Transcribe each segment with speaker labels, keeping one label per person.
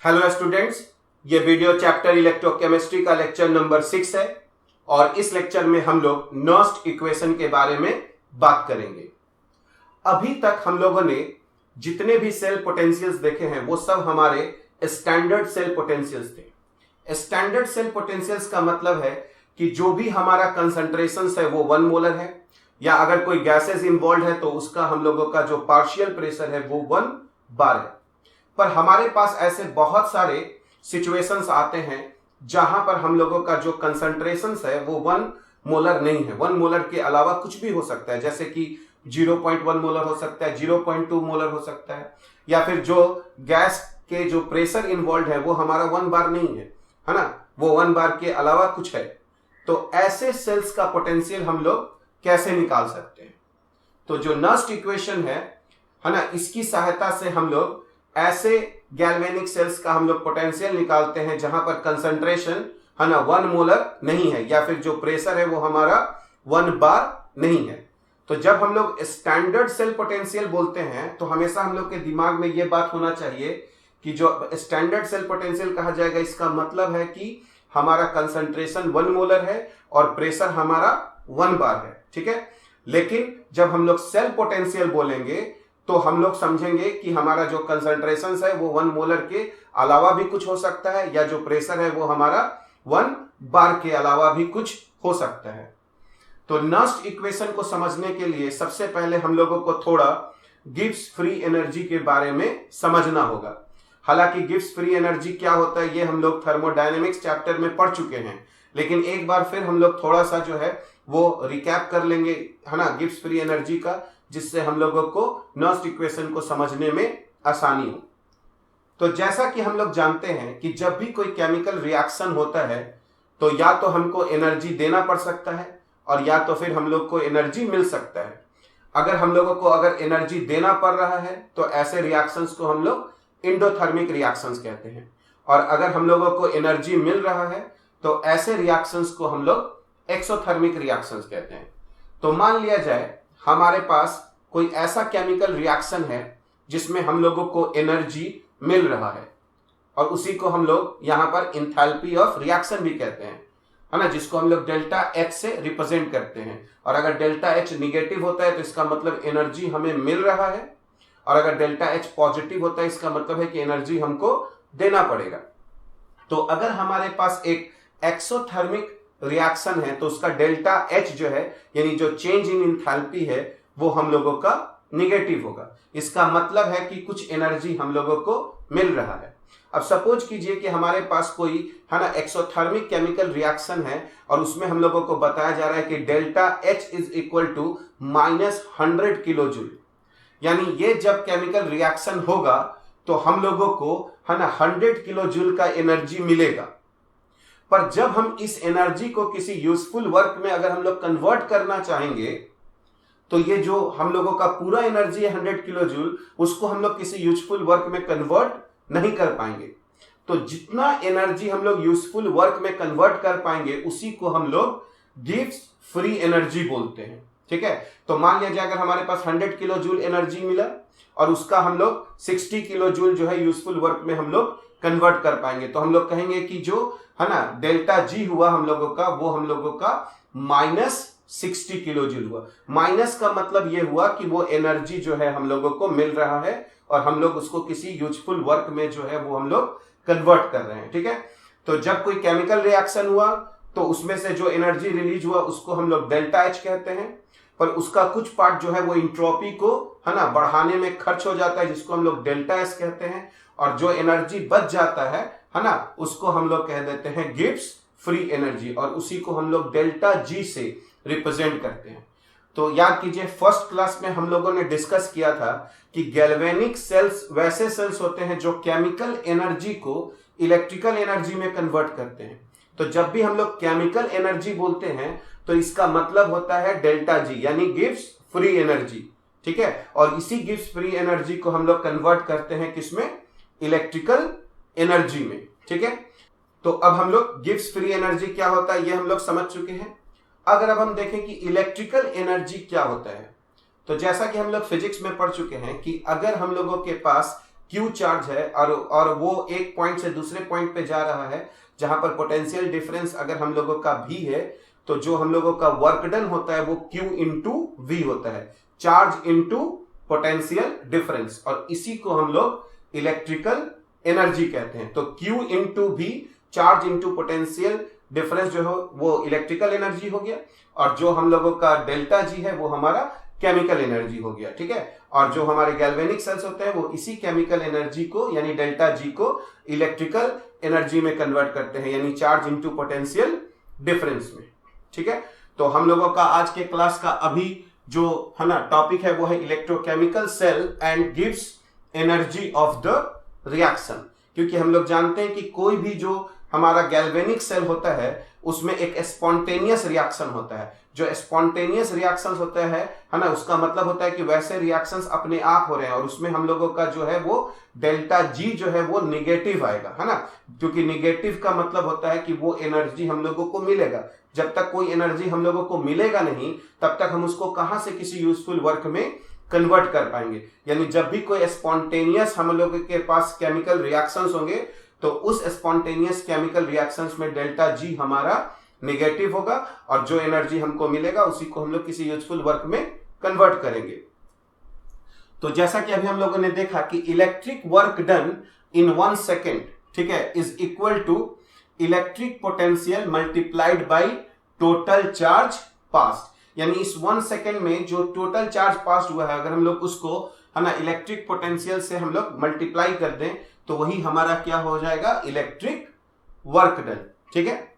Speaker 1: Hello students, ये video chapter electrochemistry का lecture number 6 है और इस लेक्चर में हम लोग नर्स्ट इक्वेशन के बारे में बात करेंगे। अभी तक हम लोगों ने जितने भी सेल पोटेंशियल्स देखे हैं वो सब हमारे स्टैंडर्ड सेल पोटेंशियल्स थे। स्टैंडर्ड सेल पोटेंशियल्स का मतलब है कि जो भी हमारा कंसंट्रेशन है वो 1 मोलर है, या अगर कोई गैसेस इन्वॉल्व है तो उसका हम लोगों का जो पार्शियल प्रेशर है वो 1 बार है। पर हमारे पास ऐसे बहुत सारे सिचुएशंस आते हैं जहां पर हम लोगों का जो कंसंट्रेशन है वो 1 मोलर नहीं है। 1 मोलर के अलावा कुछ भी हो सकता है, जैसे कि 0.1 मोलर हो सकता है, 0.2 मोलर हो सकता है, या फिर जो गैस के जो प्रेशर इन्वॉल्व है वो हमारा 1 बार नहीं है ना, वो 1 बार के अलावा कुछ है। तो ऐसे सेल्स का पोटेंशियल हम लोग कैसे निकाल सकते हैं? तो जो नर्स्ट इक्वेशन है ना, इसकी सहायता से हम लोग ऐसे गैल्वेनिक सेल्स का हम लोग पोटेंशियल निकालते हैं जहां पर कंसंट्रेशन है ना 1 मोलर नहीं है, या फिर जो प्रेशर है वो हमारा 1 बार नहीं है। तो जब हम लोग स्टैंडर्ड सेल पोटेंशियल बोलते हैं तो हमेशा हम लोग के दिमाग में ये बात होना चाहिए कि जो स्टैंडर्ड सेल पोटेंशियल कहा जाएगा इसका मतलब है कि हमारा कंसंट्रेशन 1 मोलर है और प्रेशर हमारा 1 बार है, ठीक है। लेकिन जब हम लोग सेल पोटेंशियल बोलेंगे तो हम लोग समझेंगे कि हमारा जो कंसंट्रेशन है वो 1 मोलर के अलावा भी कुछ हो सकता है, या जो प्रेशर है वो हमारा 1 बार के अलावा भी कुछ हो सकता है। तो नर्स्ट इक्वेशन को समझने के लिए सबसे पहले हम लोगों को थोड़ा गिब्स फ्री एनर्जी के बारे में समझना होगा। हालांकि गिब्स फ्री एनर्जी क्या होता है ये हम लोग थर्मोडायनेमिक्स चैप्टर में पढ़ चुके हैं, लेकिन एक बार फिर हम लोग थोड़ा सा जो है वो रिकैप कर लेंगे है ना गिब्स फ्री एनर्जी का, जिससे हम लोगों को नर्स्ट इक्वेशन को समझने में आसानी हो। तो जैसा कि हम लोग जानते हैं कि जब भी कोई केमिकल रिएक्शन होता है तो या तो हमको एनर्जी देना पड़ सकता है और या तो फिर हम लोग को एनर्जी मिल सकता है। अगर हम लोगों को अगर एनर्जी देना पड़ रहा है तो ऐसे रिएक्शंस को हम लोग एंडोथर्मिक रिएक्शंस कहते हैं, और अगर हम लोगों को एनर्जी मिल रहा है तो ऐसे रिएक्शंस को हम लोग एक्सोथर्मिक रिएक्शंस कहते हैं। तो मान लिया जाए हमारे पास कोई ऐसा केमिकल रिएक्शन है जिसमें हम लोगों को एनर्जी मिल रहा है, और उसी को हम लोग यहां पर एंथैल्पी ऑफ रिएक्शन भी कहते हैं, है ना, जिसको हम लोग डेल्टा एच से रिप्रेजेंट करते हैं। और अगर डेल्टा एच निगेटिव होता है तो इसका मतलब एनर्जी हमें मिल रहा है, और अगर डेल्टा एच पॉजिटिव होता है इसका मतलब है कि एनर्जी हमको देना पड़ेगा। तो अगर हमारे पास एक एक्सोथर्मिक रिएक्शन है तो उसका डेल्टा एच जो है यानी जो चेंज इन एंथैल्पी है वो हम लोगों का निगेटिव होगा। इसका मतलब है कि कुछ एनर्जी हम लोगों को मिल रहा है। अब सपोज कीजिए कि हमारे पास कोई है ना एक्सोथर्मिक केमिकल रिएक्शन है और उसमें हम लोगों को बताया जा रहा है कि delta H is equal to -100 kilojoule, यानी ये जब केमिकल रिएक्शन होगा तो हम लोगों को है ना 100 किलो जूल का एनर्जी मिलेगा। पर जब हम इस एनर्जी को किसी यूजफुल वर्क में अगर हम लोग कन्वर्ट करना चाहेंगे तो ये जो हम लोगों का पूरा एनर्जी है 100 किलो जूल, उसको हम लोग किसी यूजफुल वर्क में कन्वर्ट नहीं कर पाएंगे। तो जितना एनर्जी हम लोग यूजफुल वर्क में कन्वर्ट कर पाएंगे उसी को हम लोग गिब्स फ्री एनर्जी बोलते हैं, ठीक है। तो मान लिया जाए अगर हमारे पास 100 किलो जूल एनर्जी मिला और उसका हम लोग 60 किलो जूल जो है यूजफुल वर्क में हम लोग कन्वर्ट कर पाएंगे, तो हम लोग कहेंगे कि जो है ना डेल्टा जी हुआ हम लोगों का वो हम लोगों का -60 किलो जूल हुआ। माइनस का मतलब ये हुआ कि वो एनर्जी जो है हम लोगों को मिल रहा है और हम लोग उसको किसी यूजफुल वर्क में जो है वो हम लोग कन्वर्ट कर रहे हैं, ठीक है। तो जब कोई केमिकल रिएक्शन हुआ तो उसमें से जो एनर्जी रिलीज हुआ उसको हम लोग डेल्टा एच कहते हैं, पर उसका कुछ पार्ट जो है वो इंट्रोपी को है ना बढ़ाने में खर्च हो जाता है जिसको हम लोग डेल्टा एस कहते हैं, और जो एनर्जी बच जाता है ना उसको हम लोग कह देते हैं गिब्स फ्री एनर्जी, और उसी को हम लोग डेल्टा जी से रिप्रेजेंट करते हैं। तो याद कीजिए फर्स्ट क्लास में हम लोगों ने डिस्कस किया था कि गैल्वेनिक सेल्स वैसे सेल्स होते हैं जो केमिकल एनर्जी को इलेक्ट्रिकल एनर्जी में कन्वर्ट करते हैं। तो जब भी हम लोग केमिकल एनर्जी बोलते हैं तो इसका मतलब होता है डेल्टा जी यानी गिब्स फ्री एनर्जी, ठीक है। और इसी गिब्स फ्री एनर्जी को हम लोग कन्वर्ट करते हैं किसमें? इलेक्ट्रिकल एनर्जी में, ठीक है। तो अब हम लोग गिब्स फ्री एनर्जी क्या होता है ये हम लोग समझ चुके हैं। अगर अब हम देखें कि इलेक्ट्रिकल एनर्जी क्या होता है, तो जैसा कि हम लोग फिजिक्स में पढ़ चुके हैं कि अगर हम लोगों के पास Q चार्ज है और वो एक पॉइंट से दूसरे पॉइंट पे जा रहा है जहां पर पोटेंशियल डिफरेंस अगर हम लोगों का V है, तो जो हम लोगों का वर्क डन होता है वो Q इंटू V होता है, चार्ज इंटू पोटेंशियल डिफरेंस, और इसी को हम लोग इलेक्ट्रिकल एनर्जी कहते हैं। तो Q into V, charge into potential difference जो है वो इलेक्ट्रिकल एनर्जी हो गया, और जो हम लोगों का डेल्टा G है वो हमारा केमिकल एनर्जी हो गया, ठीक है। और जो हमारे गैल्वेनिक सेल्स होते हैं वो इसी केमिकल एनर्जी को यानी डेल्टा G को इलेक्ट्रिकल एनर्जी में कन्वर्ट करते हैं, यानी चार्ज इंटू पोटेंशियल डिफरेंस में, ठीक है। तो हम लोगों का आज के क्लास का अभी जो है ना टॉपिक है वो है इलेक्ट्रोकेमिकल सेल एंड गिव्स एनर्जी ऑफ द रिएक्शन। क्योंकि हम लोग जानते हैं कि कोई भी जो हमारा गैल्वेनिक सेल होता है उसमें एक स्पॉन्टेनियस रिएक्शन होता है। जो स्पॉन्टेनियस रिएक्शंस होते हैं है ना, उसका मतलब होता है कि वैसे रिएक्शंस अपने आप हो रहे हैं, और उसमें हम लोगों का जो है वो डेल्टा G जो है वो निगेटिव आएगा, है ना। क्योंकि निगेटिव का मतलब होता है कि वो एनर्जी हम लोगों को मिलेगा। जब तक कोई एनर्जी हम लोगों को मिलेगा नहीं तब तक हम उसको कहां से किसी यूजफुल वर्क में कन्वर्ट कर पाएंगे। यानी जब भी कोई स्पॉन्टेनियस हम लोगों के पास केमिकल रिएक्शंस होंगे तो उस स्पॉन्टेनियस केमिकल रिएक्शंस में डेल्टा G हमारा नेगेटिव होगा, और जो एनर्जी हमको मिलेगा उसी को हम लोग किसी यूजफुल वर्क में कन्वर्ट करेंगे। तो जैसा कि अभी हम लोगों ने देखा कि electric work done in 1 second, ठीक है, is equal to electric potential multiplied by total charge passed. यानी इस 1 सेकेंड में जो टोटल चार्ज पास हुआ है, अगर हम लोग उसको है ना इलेक्ट्रिक पोटेंशियल से हम लोग मल्टीप्लाई कर दें तो वही हमारा क्या हो जाएगा, इलेक्ट्रिक वर्क डन, ठीक है।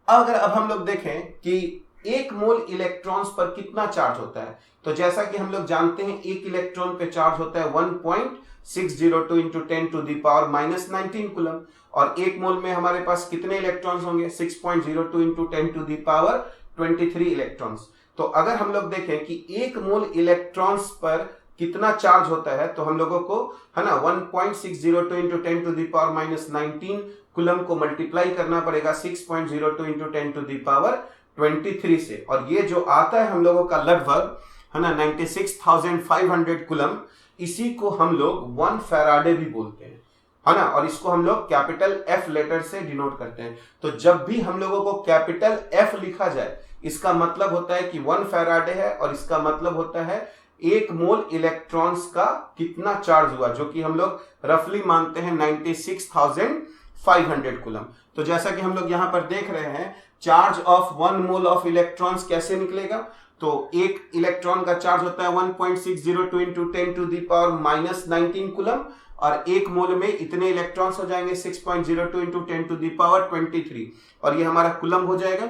Speaker 1: अगर अब हम लोग देखें कि 1 मोल इलेक्ट्रॉन्स पर कितना चार्ज होता है, तो जैसा कि हम लोग जानते हैं 1 इलेक्ट्रॉन पे चार्ज होता है 1.602 into 10 to the power -19 coulomb, और 1 मोल में हमारे पास कितने इलेक्ट्रॉन्स होंगे, 6.02 into 10 to the power 23 electrons. तो अगर हम लोग देखें कि 1 मोल इलेक्ट्रॉन्स पर कितना चार्ज होता है, तो हम लोगों को है ना 1.602 into 10 to the power -19 coulomb को मल्टीप्लाई करना पड़ेगा 6.02 इंटू 10 टू द पावर 23 से, और ये जो आता है हम लोगों का लगभग है ना 96,500 कूलम। इसी को हम लोग 1 फैराडे भी बोलते हैं, है ना, और इसको हम लोग कैपिटल F लेटर से डिनोट करते हैं। तो जब भी हम लोगों को कैपिटल F लिखा जाए इसका मतलब होता है कि 1 फैराडे है, और इसका मतलब होता है 1 मोल इलेक्ट्रॉन्स का कितना चार्ज हुआ, जो कि हम लोग रफली मानते हैं 96,500 कूलम। तो जैसा कि हम लोग यहां पर देख रहे हैं charge of 1 mole of electrons कैसे निकलेगा, तो एक इलेक्ट्रॉन का चार्ज होता है 1.602 into 10 to the power -19 coulomb, और 1 मोल में इतने इलेक्ट्रॉन्स हो जाएंगे 6.02 इंटू 10 टू द पावर 23, और ये हमारा कूलम हो जाएगा।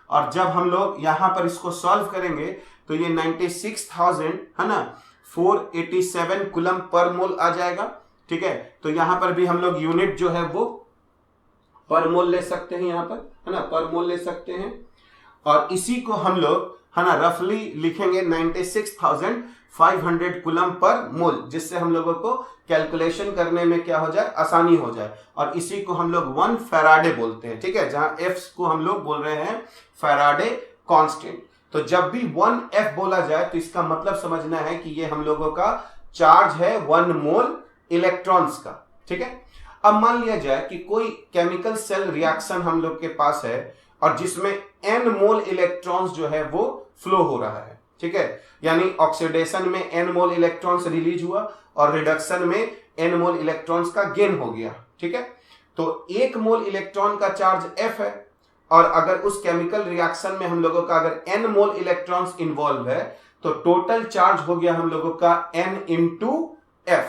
Speaker 1: और जब हम लोग यहां पर इसको सॉल्व करेंगे तो ये 96,000 है ना 487 कूलम पर मोल आ जाएगा, ठीक है। तो यहां पर भी हम लोग यूनिट जो है वो पर मोल ले सकते हैं, यहां पर है ना पर मोल ले सकते हैं, और इसी को हम लोग है ना रफली लिखेंगे 96,500 कूलम पर मोल, जिससे हम लोगों को कैलकुलेशन करने में क्या हो जाए, आसानी हो जाए। और इसी को हम लोग 1 फैराडे बोलते हैं, ठीक है, जहां F को हम लोग बोल रहे हैं फैराडे कांस्टेंट। तो जब भी 1F बोला जाए तो इसका मतलब समझना है कि ये हम लोगों का चार्ज है 1 मोल इलेक्ट्रॉन्स का, ठीक है। अब मान लिया जाए कि कोई केमिकल सेल रिएक्शन हम लोग के पास है और जिसमें n मोल इलेक्ट्रॉन्स जो है वो फ्लो हो रहा है, ठीक है। यानी ऑक्सीडेशन में n मोल इलेक्ट्रॉन्स रिलीज हुआ और रिडक्शन में n मोल इलेक्ट्रॉन्स का गेन हो गया, ठीक है। तो 1 मोल इलेक्ट्रॉन का चार्ज F है, और अगर उस केमिकल रिएक्शन में हम लोगों का अगर n मोल इलेक्ट्रॉन्स इन्वॉल्व है तो टोटल चार्ज हो गया हम लोगों का n इंटू F,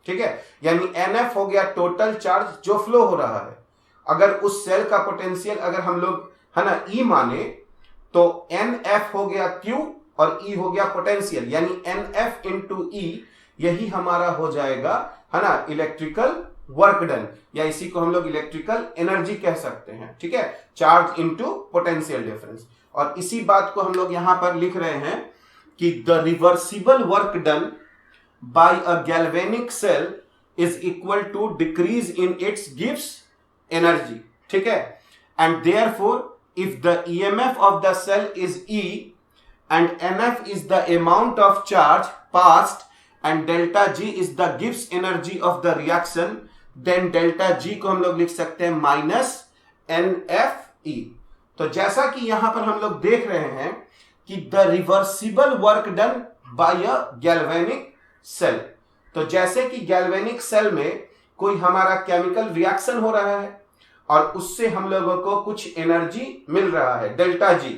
Speaker 1: ठीक है। यानी NF हो गया टोटल चार्ज जो फ्लो हो रहा है। अगर उस सेल का पोटेंशियल अगर हम लोग है ना E माने तो NF हो गया Q और E हो गया पोटेंशियल, यानी NF इंटू E यही हमारा हो जाएगा है ना इलेक्ट्रिकल वर्क डन, या इसी को हम लोग इलेक्ट्रिकल एनर्जी कह सकते हैं, ठीक है, चार्ज इंटू पोटेंशियल डिफरेंस। और इसी बात को हम लोग यहां पर लिख रहे हैं कि the reversible work done by a galvanic cell is equal to decrease in its गिव्स एनर्जी, ठीक है। And therefore if the EMF of the cell is E and NF is the amount of charge passed and delta G is the Gibbs energy of the reaction, then delta G को हम लोग लिख सकते हैं minus NFE। तो जैसा कि यहां पर हम लोग देख रहे हैं कि the reversible work done by a galvanic cell, तो जैसे कि गैल्वेनिक सेल में कोई हमारा केमिकल रिएक्शन हो रहा है और उससे हम लोगों को कुछ एनर्जी मिल रहा है डेल्टा जी,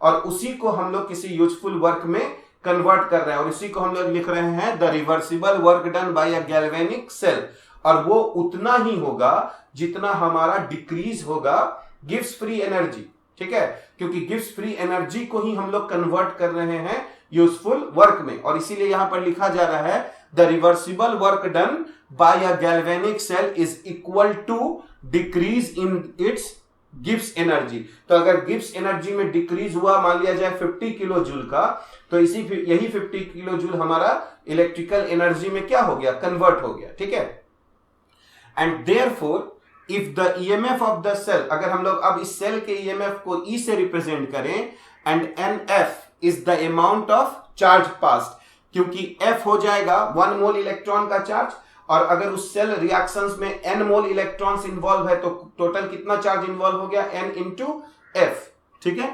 Speaker 1: और उसी को हम लोग किसी यूजफुल वर्क में कन्वर्ट कर रहे हैं और इसी को हम लोग लिख रहे हैं the reversible work done by a galvanic cell. और वो उतना ही होगा जितना हमारा डिक्रीज होगा गिब्स फ्री एनर्जी, ठीक है, क्योंकि गिब्स फ्री एनर्जी को ही हम लोग कन्वर्ट कर रहे हैं यूजफुल वर्क में, और इसीलिए यहां पर लिखा जा रहा है the reversible work done by a galvanic cell is equal to decrease in its Gibbs energy. तो अगर गिब्स एनर्जी में डिक्रीज हुआ मान लिया जाए 50 किलो जूल का, तो यही 50 किलो जूल हमारा इलेक्ट्रिकल एनर्जी में क्या हो गया, कन्वर्ट हो गया, ठीक है। And therefore if the EMF of the cell, अगर हम लोग अब इस सेल के ईएमएफ को ई से रिप्रेजेंट करें, and NF is the amount of charge passed, क्योंकि एफ हो जाएगा 1 मोल इलेक्ट्रॉन का चार्ज, और अगर उस सेल रिएक्शंस में n मोल इलेक्ट्रॉन्स इन्वॉल्व है तो टोटल कितना चार्ज इन्वॉल्व हो गया, n इंटू एफ, ठीक है।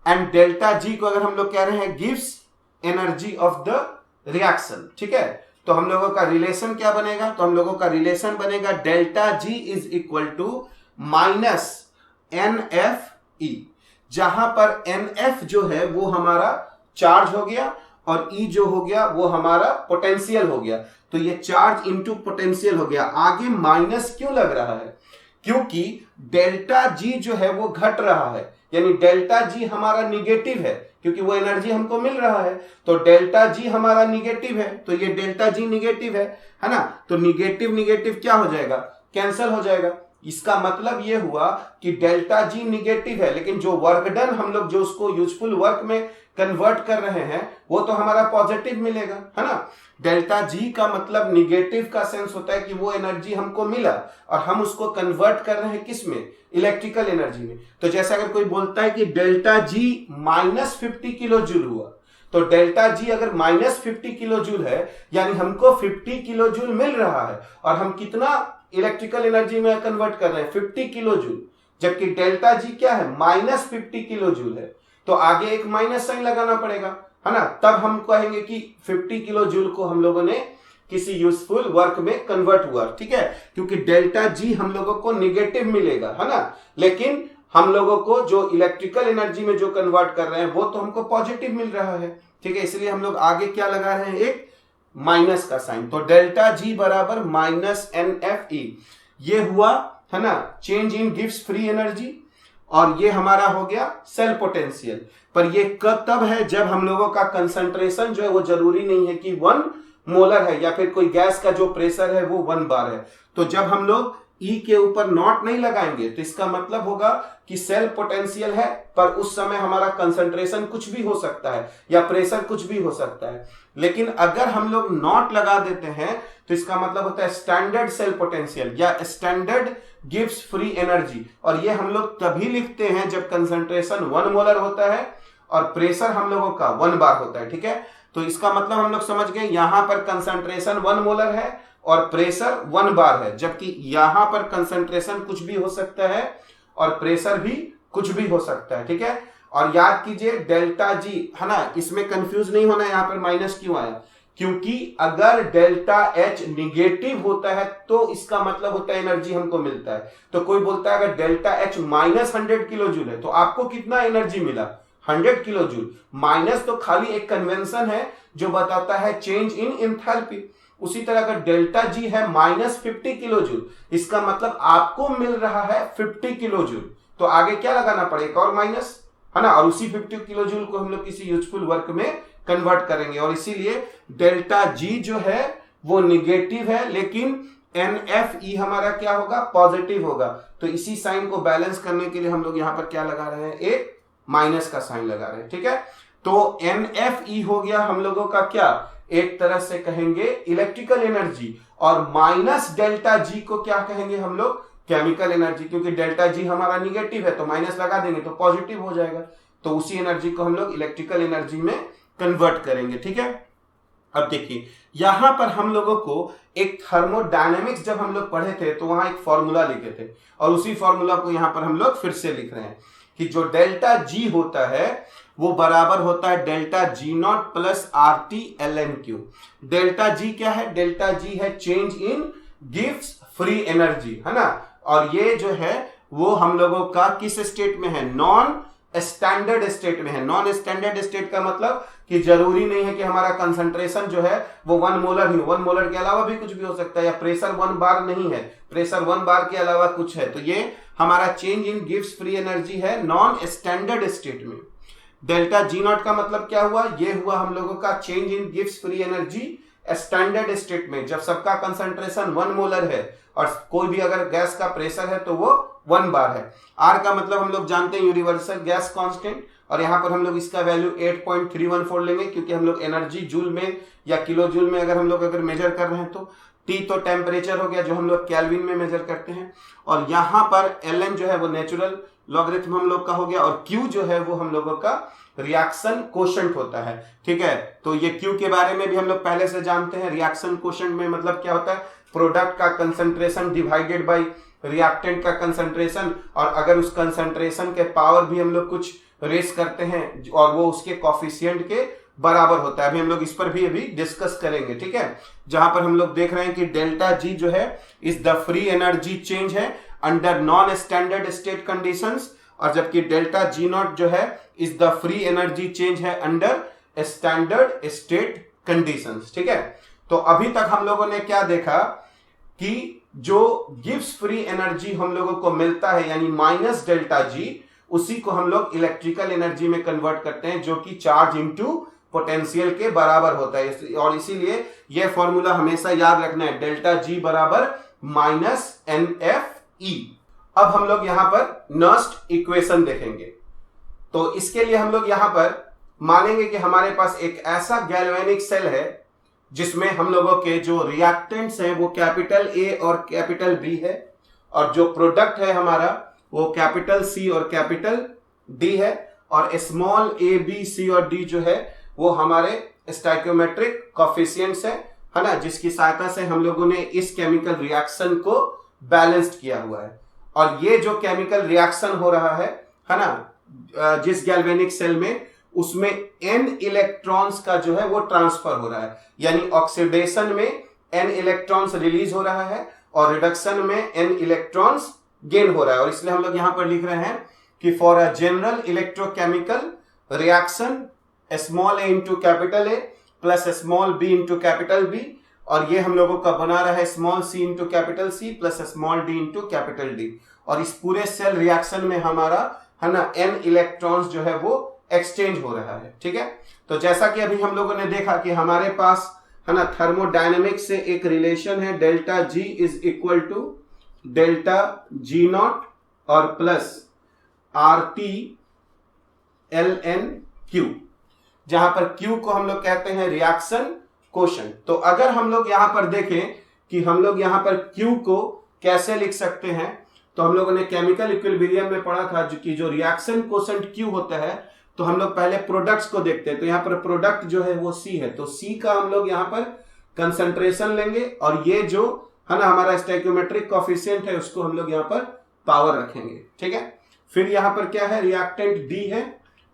Speaker 1: एंड डेल्टा जी को अगर हम लोग कह रहे हैं gives energy of the reaction, ठीक है, तो हम लोगों का रिलेशन क्या बनेगा, तो हम लोगों का रिलेशन बनेगा delta G is equal to minus NFE, जहां पर NF जो है वो हमारा चार्ज हो गया और E जो हो गया वो हमारा पोटेंशियल हो गया। तो ये चार्ज इंटू पोटेंशियल हो गया। आगे माइनस क्यों लग रहा है, क्योंकि डेल्टा जी जो है वो घट रहा है, यानी डेल्टा जी हमारा निगेटिव है, क्योंकि वो एनर्जी हमको मिल रहा है। तो डेल्टा जी हमारा निगेटिव है, तो ये डेल्टा जी निगेटिव है ना, तो निगेटिव निगेटिव क्या हो जाएगा, कैंसिल हो जाएगा। इसका मतलब ये हुआ कि डेल्टा जी निगेटिव है, लेकिन जो वर्क डन हम लोग जो उसको यूजफुल वर्क में कन्वर्ट कर रहे हैं वो तो हमारा पॉजिटिव मिलेगा, है ना। डेल्टा जी का मतलब निगेटिव का सेंस होता है कि वो एनर्जी हमको मिला और हम उसको कन्वर्ट कर रहे हैं किस में, इलेक्ट्रिकल एनर्जी में। तो जैसे अगर कोई बोलता है कि delta G minus 50 kilo joule हुआ, तो डेल्टा जी अगर माइनस 50 किलो जूल है यानी हमको 50 किलो जूल मिल रहा है, और हम कितना इलेक्ट्रिकल एनर्जी में कन्वर्ट कर रहे हैं, 50 किलो जूल, जबकि डेल्टा जी क्या है, माइनस 50 किलो जूल है। तो आगे एक माइनस साइन लगाना पड़ेगा, है ना, तब हम कहेंगे कि 50 किलो जूल को हम लोगों ने किसी यूजफुल वर्क में कन्वर्ट हुआ, ठीक है, क्योंकि डेल्टा जी हम लोगों को निगेटिव मिलेगा, है ना, लेकिन हम लोगों को जो इलेक्ट्रिकल एनर्जी में जो कन्वर्ट कर रहे हैं वो तो हमको पॉजिटिव मिल रहा है, ठीक है, इसलिए हम लोग आगे क्या लगा रहे हैं, एक माइनस का साइन। तो डेल्टा जी बराबर माइनस NFE, ये हुआ, है ना, चेंज इन गिव्स फ्री एनर्जी, और ये हमारा हो गया सेल पोटेंशियल। पर ये कब तब है, जब हम लोगों का कंसंट्रेशन जो है वो जरूरी नहीं है कि 1 मोलर है, या फिर कोई गैस का जो प्रेशर है वो 1 बार है। तो जब हम लोग E के ऊपर नॉट नहीं लगाएंगे तो इसका मतलब होगा कि सेल पोटेंशियल है, पर उस समय हमारा कंसंट्रेशन कुछ भी हो सकता है या प्रेशर कुछ भी हो सकता है। लेकिन अगर हम लोग नॉट लगा देते हैं तो इसका मतलब होता है स्टैंडर्ड सेल पोटेंशियल या स्टैंडर्ड गिव्स फ्री एनर्जी, और ये हम लोग तभी लिखते हैं जब कंसंट्रेशन 1 मोलर होता है और प्रेशर हम लोगों का 1 बार होता है, ठीक है। तो इसका मतलब हम लोग समझ गए, यहां पर कंसंट्रेशन 1 मोलर है और प्रेशर 1 बार है, जबकि यहां पर कंसंट्रेशन कुछ भी हो सकता है और प्रेशर भी कुछ भी हो सकता है, ठीक है। और याद कीजिए डेल्टा जी, है ना, इसमें कंफ्यूज नहीं होना, यहां पर माइनस क्यों आया, क्योंकि अगर डेल्टा H निगेटिव होता है तो इसका मतलब होता है एनर्जी हमको मिलता है। तो कोई बोलता है अगर delta H minus 100 kilo joule है तो आपको कितना एनर्जी मिला, 100 किलो जूल। माइनस तो खाली एक कन्वेंशन है जो बताता है चेंज इन एंथैल्पी। उसी तरह अगर डेल्टा जी है माइनस 50 किलो जूल, इसका मतलब आपको मिल रहा है 50 किलो जूल। तो आगे क्या लगाना पड़ेगा, और माइनस, है ना, और उसी 50 किलो जूल को हम लोग किसी यूजफुल वर्क में कन्वर्ट करेंगे, और इसीलिए डेल्टा जी जो है वो निगेटिव है, लेकिन NFE हमारा क्या होगा, पॉजिटिव होगा। तो इसी साइन को बैलेंस करने के लिए हम लोग यहां पर क्या लगा रहे हैं, एक माइनस का साइन लगा रहे हैं, ठीक है। तो NFE हो गया हम लोगों का क्या, एक तरह से कहेंगे इलेक्ट्रिकल एनर्जी, और माइनस डेल्टा जी को क्या कहेंगे हम लोग, केमिकल एनर्जी, क्योंकि डेल्टा जी हमारा निगेटिव है तो माइनस लगा देंगे तो पॉजिटिव हो जाएगा। तो उसी एनर्जी को हम लोग इलेक्ट्रिकल एनर्जी में कन्वर्ट करेंगे, ठीक है। अब देखिए यहां पर हम लोगों को एक थर्मोडायनेमिक्स जब हम लोग पढ़े थे तो वहां एक फॉर्मूला लिखे थे और उसी फॉर्मूला को यहां पर हम लोग फिर से लिख रहे हैं कि जो डेल्टा जी होता है वो बराबर होता है delta G naught plus R T L N Q. Delta G क्या है? डेल्टा जी है चेंज इन गिव्स फ्री एनर्जी, है ना। और ये जो है वो हम लोगों का किस स्टेट में है? नॉन स्टैंडर्ड स्टेट में है। नॉन स्टैंडर्ड स्टेट का मतलब कि जरूरी नहीं है कि हमारा कंसंट्रेशन जो है वो 1 मोलर ही हो, 1 मोलर के अलावा भी कुछ भी हो सकता है, या प्रेशर 1 बार नहीं है, प्रेशर 1 बार के अलावा कुछ है। तो ये हमारा चेंज इन गिव्स फ्री एनर्जी है नॉन स्टैंडर्ड स्टेट में। डेल्टा जी नॉट का मतलब क्या हुआ? ये हुआ हम लोगों का चेंज इन गिव्स फ्री एनर्जी स्टैंडर्ड स्टेट में, जब सबका कंसंट्रेशन 1 मोलर है और कोई भी अगर गैस का प्रेशर है तो वो 1 बार है। आर का मतलब हम लोग जानते हैं यूनिवर्सल गैस कांस्टेंट, और यहां पर हम लोग इसका वैल्यू 8.314 लेंगे क्योंकि हम लोग एनर्जी जूल में या किलो जूल में अगर मेजर कर रहे हैं तो टी तो टेम्परेचर हो गया जो हम लोग केल्विन में मेजर करते हैं, और यहां पर एल एन जो है वो नेचुरल लॉगरिथम हम लोग का हो गया, और क्यू जो है वो हम लोगों का रिएक्शन कोशेंट होता है। ठीक है, तो ये क्यू के बारे में भी हम लोग पहले से जानते हैं। रिएक्शन कोशेंट में मतलब क्या होता है? प्रोडक्ट का कंसंट्रेशन डिवाइडेड बाय रिएक्टेंट का कंसंट्रेशन, और अगर उस कंसंट्रेशन के पावर भी हम लोग कुछ रेस करते हैं और वो उसके कॉफिशिएंट के बराबर होता है। अभी हम लोग इस पर भी अभी डिस्कस करेंगे। ठीक है, जहां पर हम लोग देख रहे हैं कि डेल्टा जी जो है is the free energy change है under non standard state conditions, और जबकि डेल्टा जी नॉट जो है is the free energy change है अंडर स्टैंडर्ड स्टेट कंडीशंस। ठीक है, तो अभी तक हम लोगों ने क्या देखा कि जो गिव्स फ्री एनर्जी हम लोगों को मिलता है यानी माइनस डेल्टा जी, उसी को हम लोग इलेक्ट्रिकल एनर्जी में कन्वर्ट करते हैं जो कि चार्ज इनटू पोटेंशियल के बराबर होता है। और इसीलिए यह फॉर्मूला हमेशा याद रखना है, डेल्टा जी बराबर माइनस एन एफ ई। अब हम लोग यहां पर नर्स्ट इक्वेशन देखेंगे। तो इसके लिए हम लोग यहां पर मानेंगे कि हमारे पास एक ऐसा गैल्वेनिक सेल है जिसमें हम लोगों के जो रिएक्टेंट्स हैं वो कैपिटल ए और कैपिटल बी है, और जो प्रोडक्ट है हमारा वो कैपिटल सी और कैपिटल डी है, और स्मॉल ए बी सी और डी जो है वो हमारे स्टोइकियोमेट्रिक कोएफिशिएंट्स है ना, जिसकी सहायता से हम लोगों ने इस केमिकल रिएक्शन को बैलेंस्ड किया हुआ है। और ये जो केमिकल रिएक्शन हो रहा है ना, जिस गैल्वेनिक सेल में, उसमें n इलेक्ट्रॉन्स का जो है वो ट्रांसफर हो रहा है, यानी ऑक्सीडेशन में n इलेक्ट्रॉन्स रिलीज हो रहा है और रिडक्शन में n इलेक्ट्रॉन्स गेन हो रहा है। और इसलिए हम लोग यहां पर लिख रहे हैं कि for a general electrochemical reaction small A into capital A plus small B into capital B, और ये हम लोगों का बना रहा है small C into capital C plus small D into capital D, और इस पूरे सेल रिएक्शन में हमारा है ना n इलेक्ट्रॉन्स जो है वो एक्सचेंज हो रहा है। ठीक है, तो जैसा कि अभी हम लोगों ने देखा कि हमारे पास है ना थर्मोडायनेमिक्स से एक रिलेशन है, delta G is equal to delta G not और plus R T L N Q, जहां पर क्यू को हम लोग कहते हैं रिएक्शन कोशेंट। तो अगर हम लोग यहां पर देखें कि हम लोग यहां पर क्यू को कैसे लिख सकते हैं, तो हम लोगों ने केमिकल इक्विलिब्रियम में पढ़ा था जो रिएक्शन कोशेंट क्यू होता है, तो हम लोग पहले प्रोडक्ट्स को देखते हैं। तो यहाँ पर प्रोडक्ट जो है वो सी है, तो सी का हम लोग यहाँ पर कंसंट्रेशन लेंगे, और ये जो है ना हमारा स्टोइकियोमेट्रिक कोएफिशिएंट है उसको हम लोग यहाँ पर पावर रखेंगे। ठीक है, फिर यहाँ पर क्या है, रिएक्टेंट डी है,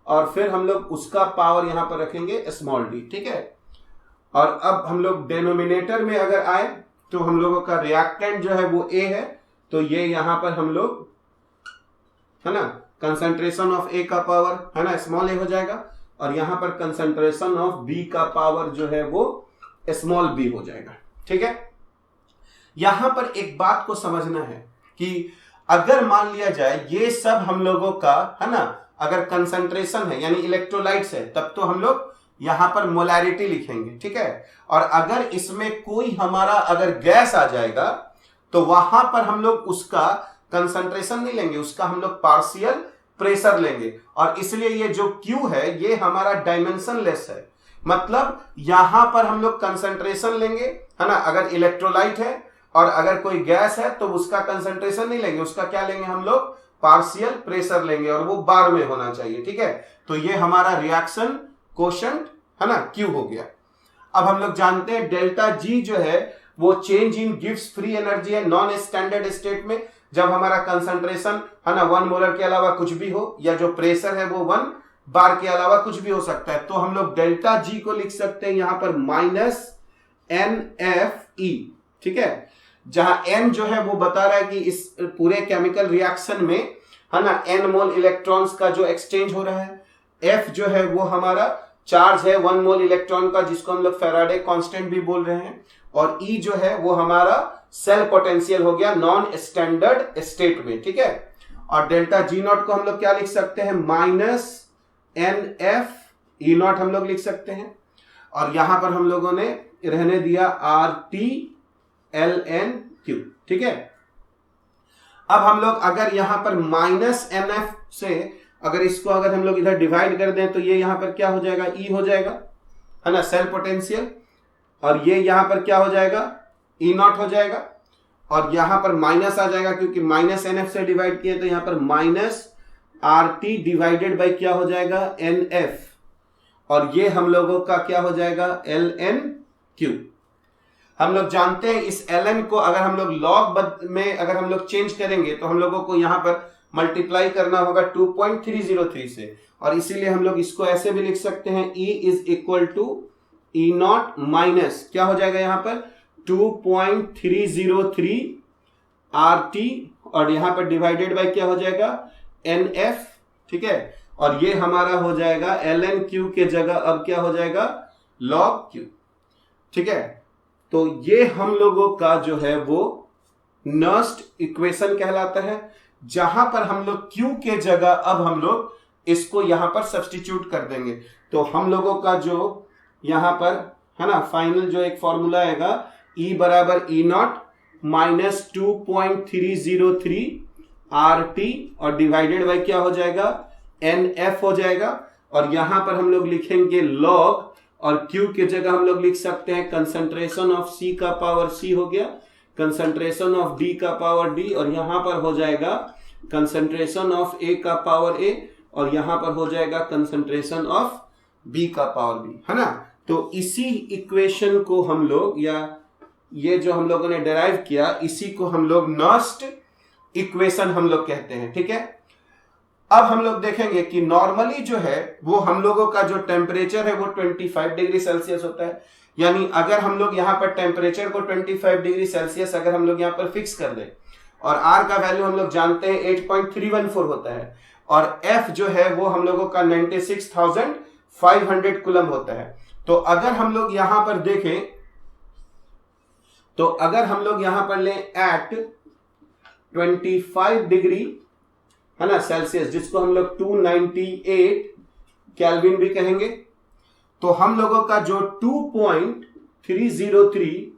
Speaker 1: और फिर हम लोग उसका पावर यहाँ पर रखेंगे स्मॉल डी। ठीक है, और अब हम लोग डेनोमिनेटर में अगर आए तो हम लोगों का रिएक्टेंट जो है वो ए है, तो ये यहाँ पर हम लोग है ना कंसंट्रेशन ऑफ ए का पावर है ना स्मॉल ए हो जाएगा, और यहां पर कंसंट्रेशन ऑफ बी का पावर जो है वो स्मॉल बी हो जाएगा। ठीक है, यहां पर एक बात को समझना है कि अगर मान लिया जाए ये सब हम लोगों का है ना अगर कंसंट्रेशन है यानी इलेक्ट्रोलाइट्स है, तब तो हम लोग यहां पर मोलैरिटी लिखेंगे। ठीक है, और अगर इसमें कोई हमारा अगर गैस आ जाएगा तो वहां पर हम लोग उसका कंसंट्रेशन नहीं लेंगे, उसका हम लोग पार्शियल प्रेशर लेंगे, और इसलिए ये जो Q है ये हमारा डायमेंशनलेस है। मतलब यहां पर हम लोग कंसंट्रेशन लेंगे है ना अगर इलेक्ट्रोलाइट है, और अगर कोई गैस है तो उसका कंसंट्रेशन नहीं लेंगे, उसका क्या लेंगे हम लोग पार्शियल प्रेशर लेंगे, और वो बार में होना चाहिए। ठीक है, तो ये हमारा रिएक्शन कोशेंट है ना Q हो गया। अब हम लोग जानते हैं डेल्टा जी जो है वो चेंज इन गिव्स फ्री एनर्जी है नॉन स्टैंडर्ड स्टेट में, जब हमारा कंसंट्रेशन है ना 1 मोलर के अलावा कुछ भी हो, या जो प्रेशर है वो 1 बार के अलावा कुछ भी हो सकता है। तो हम लोग डेल्टा जी को लिख सकते हैं यहां पर -NFE, ठीक है, जहां n जो है वो बता रहा है कि इस पूरे केमिकल रिएक्शन में है ना n मोल इलेक्ट्रॉन्स का जो एक्सचेंज हो रहा है, f जो है वो हमारा चार्ज है 1 मोल इलेक्ट्रॉन का, जिसको हम लोग फैराडे कांस्टेंट भी बोल रहे हैं, और E जो है वो हमारा सेल पोटेंशियल हो गया नॉन स्टैंडर्ड स्टेट में, ठीक है। और डेल्टा जी नॉट को हम लोग क्या लिख सकते हैं, -NF E0 हम लोग लिख सकते हैं, और यहां पर हम लोगों ने रहने दिया RT/ln/Q, ठीक है। अब हम लोग अगर यहां पर -NF से अगर इसको अगर हम लोग इधर डिवाइड कर दें तो ये यहां पर क्या हो जाएगा, E हो जाएगा, है ना, सेल पोटेंशियल, और ये यहां पर क्या हो जाएगा, E0 हो जाएगा, और यहां पर माइनस आ जाएगा क्योंकि -NF से डिवाइड किए, तो यहां पर -RT डिवाइडेड बाई क्या हो जाएगा, NF, और ये हम लोगों का क्या हो जाएगा, ln/Q। हम लोग जानते हैं इस ln को अगर हम लोग लॉग में अगर हम लोग चेंज करेंगे तो हम लोगों को यहां पर मल्टीप्लाई करना होगा 2.303 से, और इसीलिए हम लोग इसको ऐसे भी लिख सकते हैं, E is equal to E0 minus क्या हो जाएगा यहां पर 2.303 RT, और यहां पर डिवाइडेड बाय क्या हो जाएगा NF, ठीक है, और ये हमारा हो जाएगा ln/Q के जगह अब क्या हो जाएगा log/Q, ठीक है। तो ये हम लोगों का जो है वो नर्स्ट इक्वेशन कहलाता है, जहां पर हम लोग Q के जगह अब हम लोग इसको यहां पर सब्स्टिट्यूट कर देंगे, तो हम लोगों का जो यहां पर है ना फाइनल जो एक फॉर्मूला आएगा, E बराबर E0 माइनस 2.303 RT और डिवाइडेड बाय क्या हो जाएगा NF हो जाएगा, और यहां पर हम लोग लिखेंगे लॉग, और Q के जगह हम लोग लिख सकते हैं कंसंट्रेशन ऑफ C का पावर C हो गया, कंसंट्रेशन ऑफ D का पावर D, और यहां पर हो जाएगा कंसंट्रेशन ऑफ A का पावर A, और यहां पर हो जाएगा कंसंट्रेशन ऑफ B का पावर B, है ना। तो इसी इक्वेशन को हम लोग, या ये जो हम लोगों ने डिराइव किया, इसी को हम लोग नर्स्ट इक्वेशन हम लोग कहते हैं, ठीक है। अब हम लोग देखेंगे कि नॉर्मली जो है वो हम लोगों का जो टेम्परेचर है वो 25 डिग्री सेल्सियस होता है, यानी अगर हम लोग यहाँ पर टेम्परेचर को 25 डिग्री सेल्सियस अगर हम लोग यहाँ पर फिक्स कर दें, और R का वैल्यू हम लोग जानते हैं 8.314 होता है, और F जो है वो हम लोगों का 96,500 कूलम होता है। तो अगर हम लोग यहां पर देखें, तो अगर हम लोग यहां पर लें एट 25 डिग्री है ना सेल्सियस, जिसको हम लोग 298 केल्विन भी कहेंगे, तो हम लोगों का जो 2.303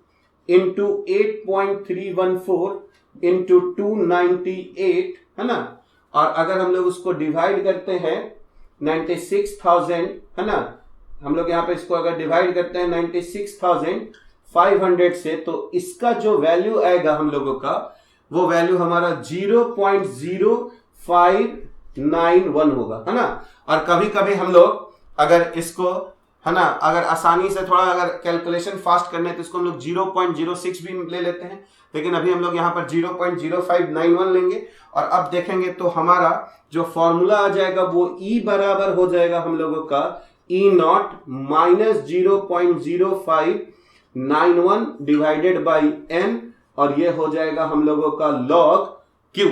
Speaker 1: इंटू 8.314 इंटू 298 है ना, और अगर हम लोग उसको डिवाइड करते हैं 96,000 है ना, हम लोग यहां पे इसको अगर डिवाइड करते हैं 96,500 से, तो इसका जो वैल्यू आएगा हम लोगों का, वो वैल्यू हमारा 0.0591 होगा, है ना। और कभी कभी हम लोग अगर इसको है ना अगर आसानी से थोड़ा अगर कैलकुलेशन फास्ट करने तो इसको हम लोग 0.06 भी ले लेते हैं, लेकिन अभी हम लोग यहाँ पर 0.0591 लेंगे, और अब देखेंगे तो हमारा जो फॉर्मूला आ जाएगा वो E बराबर हो जाएगा हम लोगों का E0 minus 0.0591 divided by N, और ये हो जाएगा हम लोगों का log Q,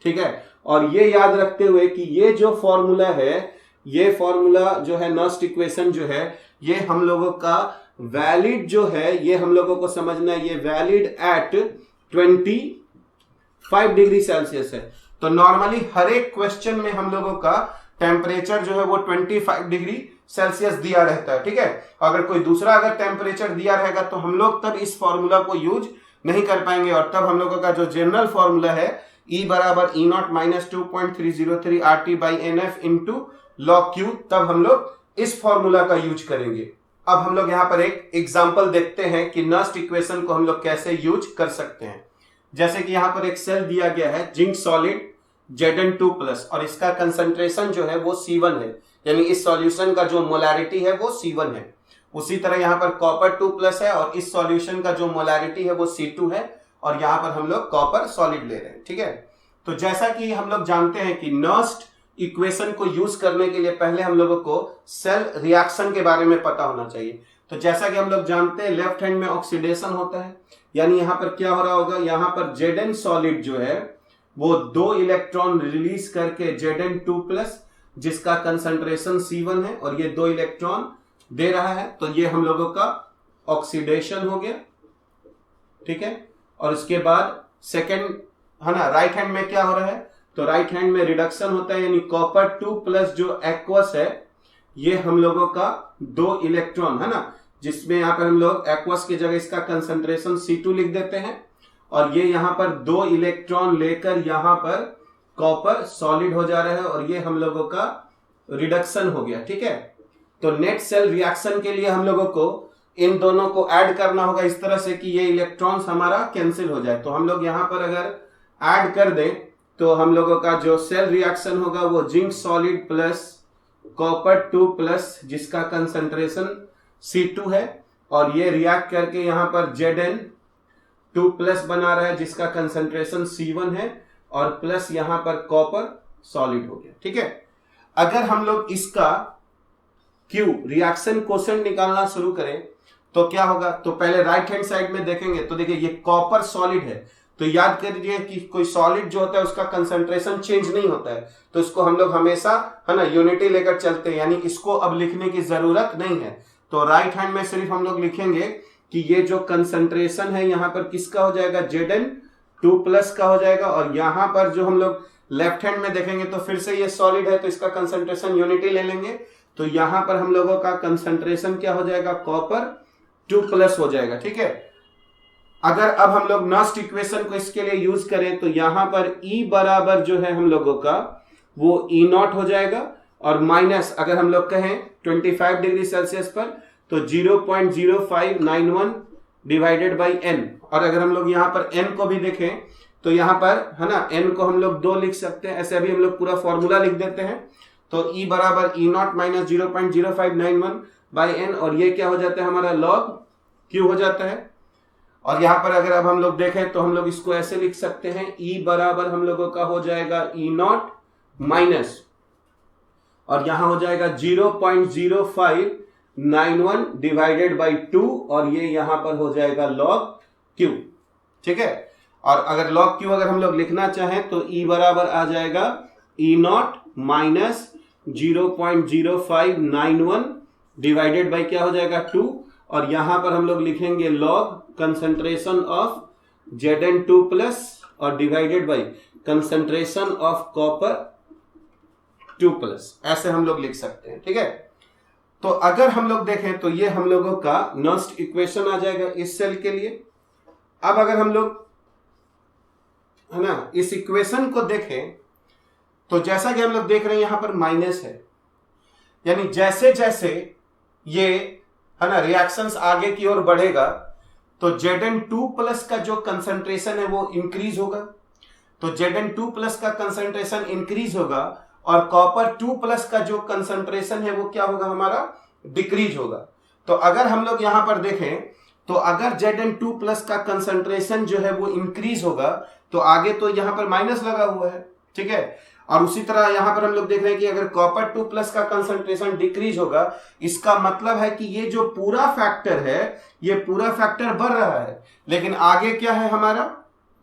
Speaker 1: ठीक है। और ये याद रखते हुए कि ये जो फॉर्मूला है, ये फॉर्मूला जो है नर्स्ट इक्वेशन जो है, ये हम लोगों का वैलिड जो है, ये हम लोगों को समझना है, ये वैलिड एट 25 डिग्री सेल्सियस है। तो नॉर्मली हर एक क्वेश्चन में हम लोगों का टेम्परेचर जो है वो 25 डिग्री सेल्सियस दिया रहता है, ठीक है। अगर कोई दूसरा अगर टेम्परेचर दिया रहेगा तो हम लोग तब इस फॉर्मूला को यूज नहीं कर पाएंगे, और तब हम लोगों का जो जनरल फॉर्मूला है E बराबर E0 minus 2.303 RT by NF into log Q, तब हम लोग इस फॉर्मूला का यूज करेंगे। अब हम लोग यहाँ पर एक एग्जांपल देखते हैं कि नर्स्ट इक्वेशन को हम लोग कैसे यूज कर सकते हैं। जैसे कि यहाँ पर एक सेल दिया गया है जिंक सॉलिड Zn2+, और इसका कंसंट्रेशन जो है वो C1 है, यानी इस सॉल्यूशन का जो मोलैरिटी है वो C1 है, उसी तरह यहाँ पर कॉपर 2+ है और इस सॉल्यूशन का जो मोलैरिटी है वो C2 है और यहाँ पर हम लोग कॉपर सॉलिड ले रहे हैं। ठीक है, तो जैसा कि हम लोग जानते हैं कि नर्स्ट इक्वेशन को यूज करने के लिए पहले हम लोगों को सेल रिएक्शन के बारे में पता होना चाहिए। तो जैसा कि हम लोग जानते हैं लेफ्ट हैंड में ऑक्सीडेशन होता है, यानी यहाँ पर क्या हो रहा होगा, यहाँ पर Zn सॉलिड जो है वो 2 इलेक्ट्रॉन रिलीज करके Zn2+ जिसका कंसंट्रेशन C1 है और ये 2 इलेक्ट्रॉन दे रहा है, तो ये हम लोगों का ऑक्सीडेशन हो गया। ठीक है, और उसके बाद सेकेंड है ना, राइट हैंड में क्या हो रहा है, तो राइट हैंड में रिडक्शन होता है, यानी कॉपर 2+ जो एक्वस है ये हम लोगों का 2 इलेक्ट्रॉन है ना, जिसमें यहाँ पर हम लोग एक्वस की जगह इसका कंसंट्रेशन C2 लिख देते हैं और ये यहाँ पर 2 इलेक्ट्रॉन लेकर यहाँ पर कॉपर सॉलिड हो जा रहा है और ये हम लोगों का रिडक्शन हो गया। ठीक है, तो नेट सेल रिएक्शन के लिए हम लोगों को इन दोनों को ऐड करना होगा इस तरह से कि ये इलेक्ट्रॉन्स हमारा कैंसिल हो जाए। तो हम लोग यहाँ पर अगर ऐड कर दें तो हम लोगों का जो सेल रिएक्शन होगा वो जिंक सॉलिड प्लस कॉपर 2+ जिसका कंसंट्रेशन C2 है और ये रिएक्ट करके यहाँ पर Zn2+ बना रहा है जिसका कंसंट्रेशन C1 है और प्लस यहाँ पर कॉपर सॉलिड हो गया। ठीक है, अगर हम लोग इसका Q रिएक्शन कोशेंट निकालना शुरू करें तो क्या होगा, तो पहले राइट हैंड साइड में देखेंगे तो देखिए ये कॉपर सॉलिड है, तो याद करिए कि कोई सॉलिड जो होता है उसका कंसंट्रेशन चेंज नहीं होता है, तो इसको हम लोग हमेशा है ना यूनिटी लेकर चलते हैं, यानी इसको अब लिखने की जरूरत नहीं है। तो राइट हैंड में सिर्फ हम लोग लिखेंगे कि ये जो कंसंट्रेशन है यहाँ पर किसका हो जाएगा, Zn2+ का हो जाएगा और यहाँ पर जो हम लोग लेफ्ट हैंड में देखेंगे तो फिर से ये सॉलिड है तो इसका कंसंट्रेशन यूनिटी ले लेंगे, तो यहाँ पर हम लोगों का कंसंट्रेशन क्या हो जाएगा, कॉपर 2+ हो जाएगा। ठीक है, अगर अब हम लोग नर्स्ट इक्वेशन को इसके लिए यूज करें तो यहां पर E बराबर जो है हम लोगों का वो E0 हो जाएगा और माइनस अगर हम लोग कहें 25 डिग्री सेल्सियस पर तो 0.0591 डिवाइडेड बाई n, और अगर हम लोग यहाँ पर n को भी देखें तो यहाँ पर है ना n को हम लोग 2 लिख सकते हैं, ऐसे अभी हम लोग पूरा फॉर्मूला लिख देते हैं। तो E बराबर E0 माइनस 0.0591 बाई n और ये क्या हो जाता है हमारा log Q हो जाता है। और यहाँ पर अगर अब हम लोग देखें तो हम लोग इसको ऐसे लिख सकते हैं, E बराबर हम लोगों का हो जाएगा E0 माइनस और यहाँ हो जाएगा 0.0591 डिवाइडेड बाई 2 और ये यहाँ पर हो जाएगा log Q। ठीक है, और अगर log Q अगर हम लोग लिखना चाहें तो E बराबर आ जाएगा E0 माइनस 0.0591 डिवाइडेड बाई क्या हो जाएगा 2 और यहां पर हम लोग लिखेंगे log कंसंट्रेशन ऑफ Zn2+ और divided by concentration of copper 2+, ऐसे हम लोग लिख सकते हैं। ठीक है, तो अगर हम लोग देखें तो ये हम लोगों का नर्स्ट इक्वेशन आ जाएगा इस सेल के लिए। अब अगर हम लोग है ना इस इक्वेशन को देखें तो जैसा कि हम लोग देख रहे हैं यहां पर माइनस है, यानी जैसे जैसे ये है ना रिएक्शंस आगे की ओर बढ़ेगा तो Zn2+ का जो कंसंट्रेशन है वो इंक्रीज होगा, तो Zn2+ का कंसंट्रेशन इंक्रीज होगा और कॉपर 2+ का जो कंसंट्रेशन है वो क्या होगा हमारा, डिक्रीज होगा। तो अगर हम लोग यहां पर देखें तो अगर Zn2+ का कंसंट्रेशन जो है वो इंक्रीज होगा तो आगे तो यहां पर माइनस लगा हुआ है। ठीक है, और उसी तरह यहां पर हम लोग देख रहे हैं कि अगर कॉपर 2+ का कंसंट्रेशन डिक्रीज होगा इसका मतलब है कि ये जो पूरा फैक्टर है ये पूरा फैक्टर बढ़ रहा है, लेकिन आगे क्या है हमारा,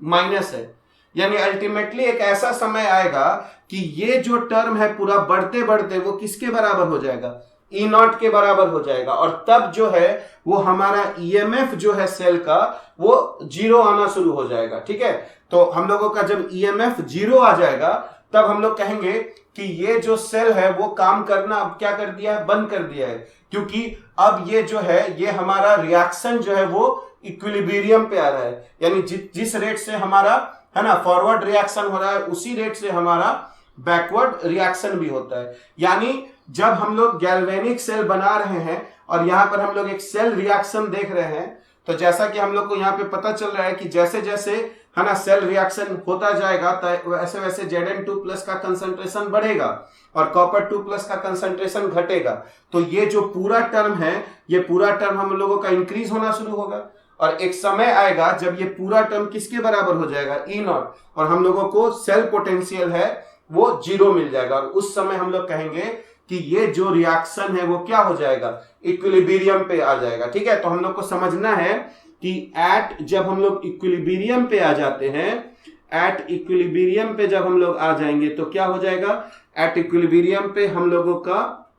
Speaker 1: माइनस है। यानी अल्टीमेटली एक ऐसा समय आएगा कि ये जो टर्म है पूरा बढ़ते बढ़ते वो किसके बराबर हो जाएगा, E0 के बराबर हो जाएगा और तब जो है वो हमारा EMF जो है सेल का वो 0 आना शुरू हो जाएगा। ठीक है, तो हम लोगों का जब EMF 0 आ जाएगा तब हम लोग कहेंगे कि ये जो सेल है वो काम करना अब क्या कर दिया है, बंद कर दिया है, क्योंकि अब ये जो है ये हमारा रिएक्शन जो है वो इक्विलिब्रियम पे आ रहा है, यानी जिस रेट से हमारा है ना फॉरवर्ड रिएक्शन हो रहा है उसी रेट से हमारा बैकवर्ड रिएक्शन भी होता है। यानी जब हम लोग गैल्वेनिक सेल बना रहे हैं और यहां पर हम लोग एक सेल रिएक्शन देख रहे हैं तो जैसा कि हम लोग को यहाँ पे पता चल रहा है कि जैसे जैसे है ना सेल रिएक्शन होता जाएगा वैसे वैसे Zn2+ का कंसंट्रेशन बढ़ेगा और कॉपर 2+ का कंसंट्रेशन घटेगा। तो ये जो पूरा टर्म है, ये पूरा टर्म हम लोगों का इंक्रीज होना शुरू होगा और एक समय आएगा जब ये पूरा टर्म किसके बराबर हो जाएगा, E0, और हम लोगों को सेल पोटेंशियल है वो 0 मिल जाएगा। और उस समय हम लोग कहेंगे कि ये जो रिएक्शन है वो क्या हो जाएगा, इक्विलिब्रियम पे आ जाएगा। ठीक है, तो हम लोग को समझना है कि जब हम लोग इक्विलिब्रियम पे आ जाते हैं, एट इक्विलिब्रियम पे जब हम लोग आ जाएंगे तो क्या हो जाएगा, एट इक्विलिब्रियम पे हम लोगों का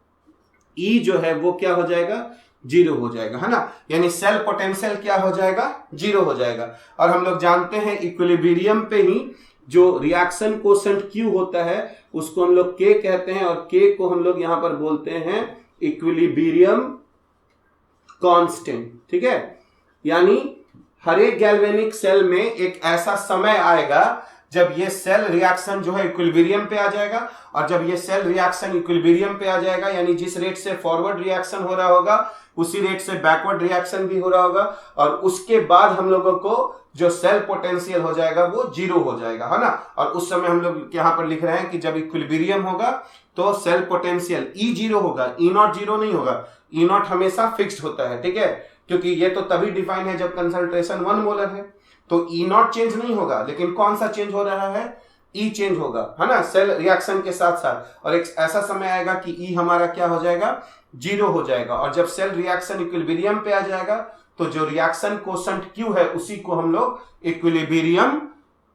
Speaker 1: E जो है वो क्या हो जाएगा, 0 हो जाएगा, है ना। यानी सेल पोटेंशियल क्या हो जाएगा, 0 हो जाएगा। और हम लोग जानते हैं इक्विलिब्रियम पे ही जो रिएक्शन कोसेंट Q होता है उसको हम लोग K कहते हैं और K को हम लोग यहां पर बोलते हैं इक्विलिब्रियम कांस्टेंट। ठीक है, यानी हर एक गैल्वेनिक सेल में एक ऐसा समय आएगा जब ये सेल रिएक्शन जो है इक्विलिब्रियम पे आ जाएगा, और जब ये सेल रिएक्शन इक्विलिब्रियम पे आ जाएगा यानी जिस रेट से फॉरवर्ड रिएक्शन हो रहा होगा उसी रेट से बैकवर्ड रिएक्शन भी हो रहा होगा, और उसके बाद हम लोगों को जो सेल पोटेंशियल हो जाएगा वो 0 हो जाएगा, है ना। और उस समय हम लोग यहां पर लिख रहे हैं कि जब इक्विलिब्रियम होगा तो सेल पोटेंशियल E 0 होगा, E0 0 नहीं होगा। E0 हमेशा फिक्स्ड होता है, ठीक है, क्योंकि ये तो तभी डिफाइन है जब कंसंट्रेशन 1 मोलर है। तो E0 चेंज नहीं होगा, लेकिन कौन सा चेंज हो रहा है, E चेंज होगा, है ना, सेल रिएक्शन के साथ साथ। और एक ऐसा समय आएगा कि E हमारा क्या हो जाएगा, 0 हो जाएगा। और जब सेल रिएक्शन इक्विलिब्रियम पे आ जाएगा तो जो रिएक्शन कोसेंट Q है उसी को हम लोग इक्विलिब्रियम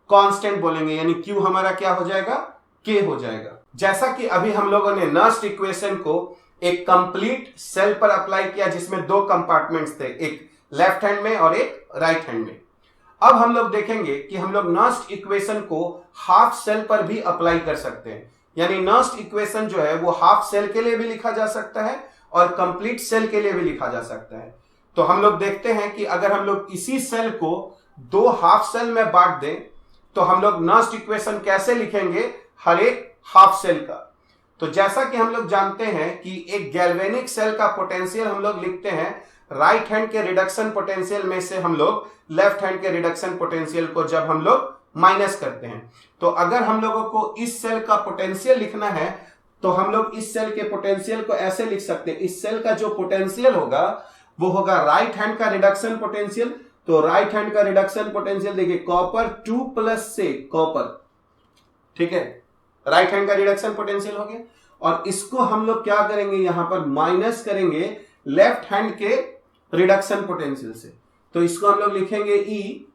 Speaker 1: कांस्टेंट बोलेंगे, यानी Q हमारा क्या हो जाएगा, K हो जाएगा। जैसा कि अभी हम लोगों ने नर्स्ट इक्वेशन को एक कंप्लीट सेल पर अप्लाई किया जिसमें 2 कंपार्टमेंट्स थे, एक लेफ्ट हैंड में और एक राइट हैंड में। अब हम लोग देखेंगे कि हम लोग नर्स्ट इक्वेशन को हाफ सेल पर भी अप्लाई कर सकते हैं। यानी नर्स्ट इक्वेशन जो है वो हाफ सेल के लिए भी लिखा जा सकता है और कंप्लीट सेल के लिए भी लिखा जा सकता है। तो हम लोग देखते हैं कि अगर हम लोग इसी सेल को 2 हाफ सेल में बांट दें तो हम लोग नर्स्ट इक्वेशन कैसे लिखेंगे हर एक हाफ सेल का। तो जैसा कि हम लोग जानते हैं कि एक गैल्वेनिक सेल का पोटेंशियल हम लोग लिखते हैं राइट हैंड के रिडक्शन पोटेंशियल में से हम लोग लेफ्ट हैंड के रिडक्शन पोटेंशियल को जब हम लोग माइनस करते हैं। तो अगर हम लोगों को इस सेल का पोटेंशियल लिखना है तो हम लोग इस सेल के पोटेंशियल को ऐसे लिख सकते हैं, इस सेल का जो पोटेंशियल होगा वो होगा राइट हैंड का रिडक्शन पोटेंशियल। तो राइट हैंड का रिडक्शन पोटेंशियल देखिए कॉपर 2+ से कॉपर, ठीक है, राइट हैंड का रिडक्शन पोटेंशियल हो गया। और इसको हम लोग क्या करेंगे, यहां पर माइनस करेंगे लेफ्ट हैंड के रिडक्शन पोटेंशियल से। तो इसको हम लोग लिखेंगे E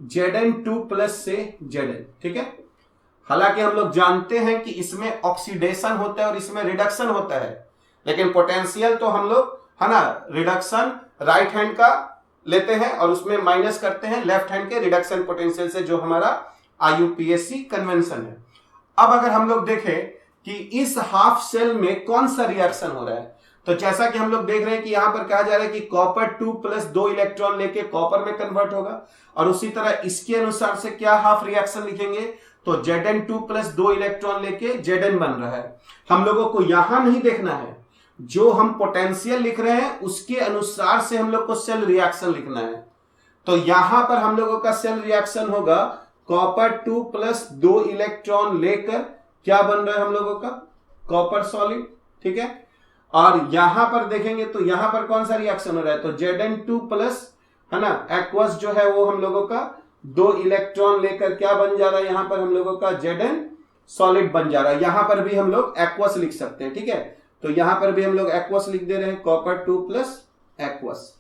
Speaker 1: Zn2+ से Zn, ठीक है। हालांकि हम लोग जानते हैं कि इसमें ऑक्सीडेशन होता है और इसमें रिडक्शन होता है, लेकिन पोटेंशियल तो हम लोग, है ना, रिडक्शन राइट हैंड का लेते हैं और उसमें माइनस करते हैं लेफ्ट हैंड के रिडक्शन पोटेंशियल से, जो हमारा IUPAC कन्वेंशन है। अब अगर हम लोग देखें कि इस हाफ सेल में कौन सा रिएक्शन हो रहा है, तो जैसा कि हम लोग देख रहे हैं कि यहां पर कहा जा रहा है कि कॉपर 2+ 2 इलेक्ट्रॉन लेके कॉपर में कन्वर्ट होगा, और उसी तरह इसके अनुसार से क्या हाफ रिएक्शन लिखेंगे, तो Zn2+ 2 इलेक्ट्रॉन लेके Zn बन रहा है। हम लोगों को यहां नहीं देखना है, जो हम पोटेंशियल लिख रहे हैं उसके अनुसार से हम लोग को सेल रिएक्शन लिखना है। तो यहां पर हम लोगों का सेल रिएक्शन होगा कॉपर 2+ 2 इलेक्ट्रॉन लेकर क्या बन रहा है हम लोगों का, कॉपर सॉलिड, ठीक है। और यहां पर देखेंगे तो यहां पर कौन सा रिएक्शन हो रहा है, तो Zn2+, है ना, एक्वस जो है वो हम लोगों का 2 इलेक्ट्रॉन लेकर क्या बन जा रहा है, यहां पर हम लोगों का Zn सॉलिड बन जा रहा है। यहां पर भी हम लोग एक्वस लिख सकते हैं, ठीक है। तो यहां पर भी हम लोग एक्वस लिख दे रहे हैं, कॉपर 2+ एक्वस।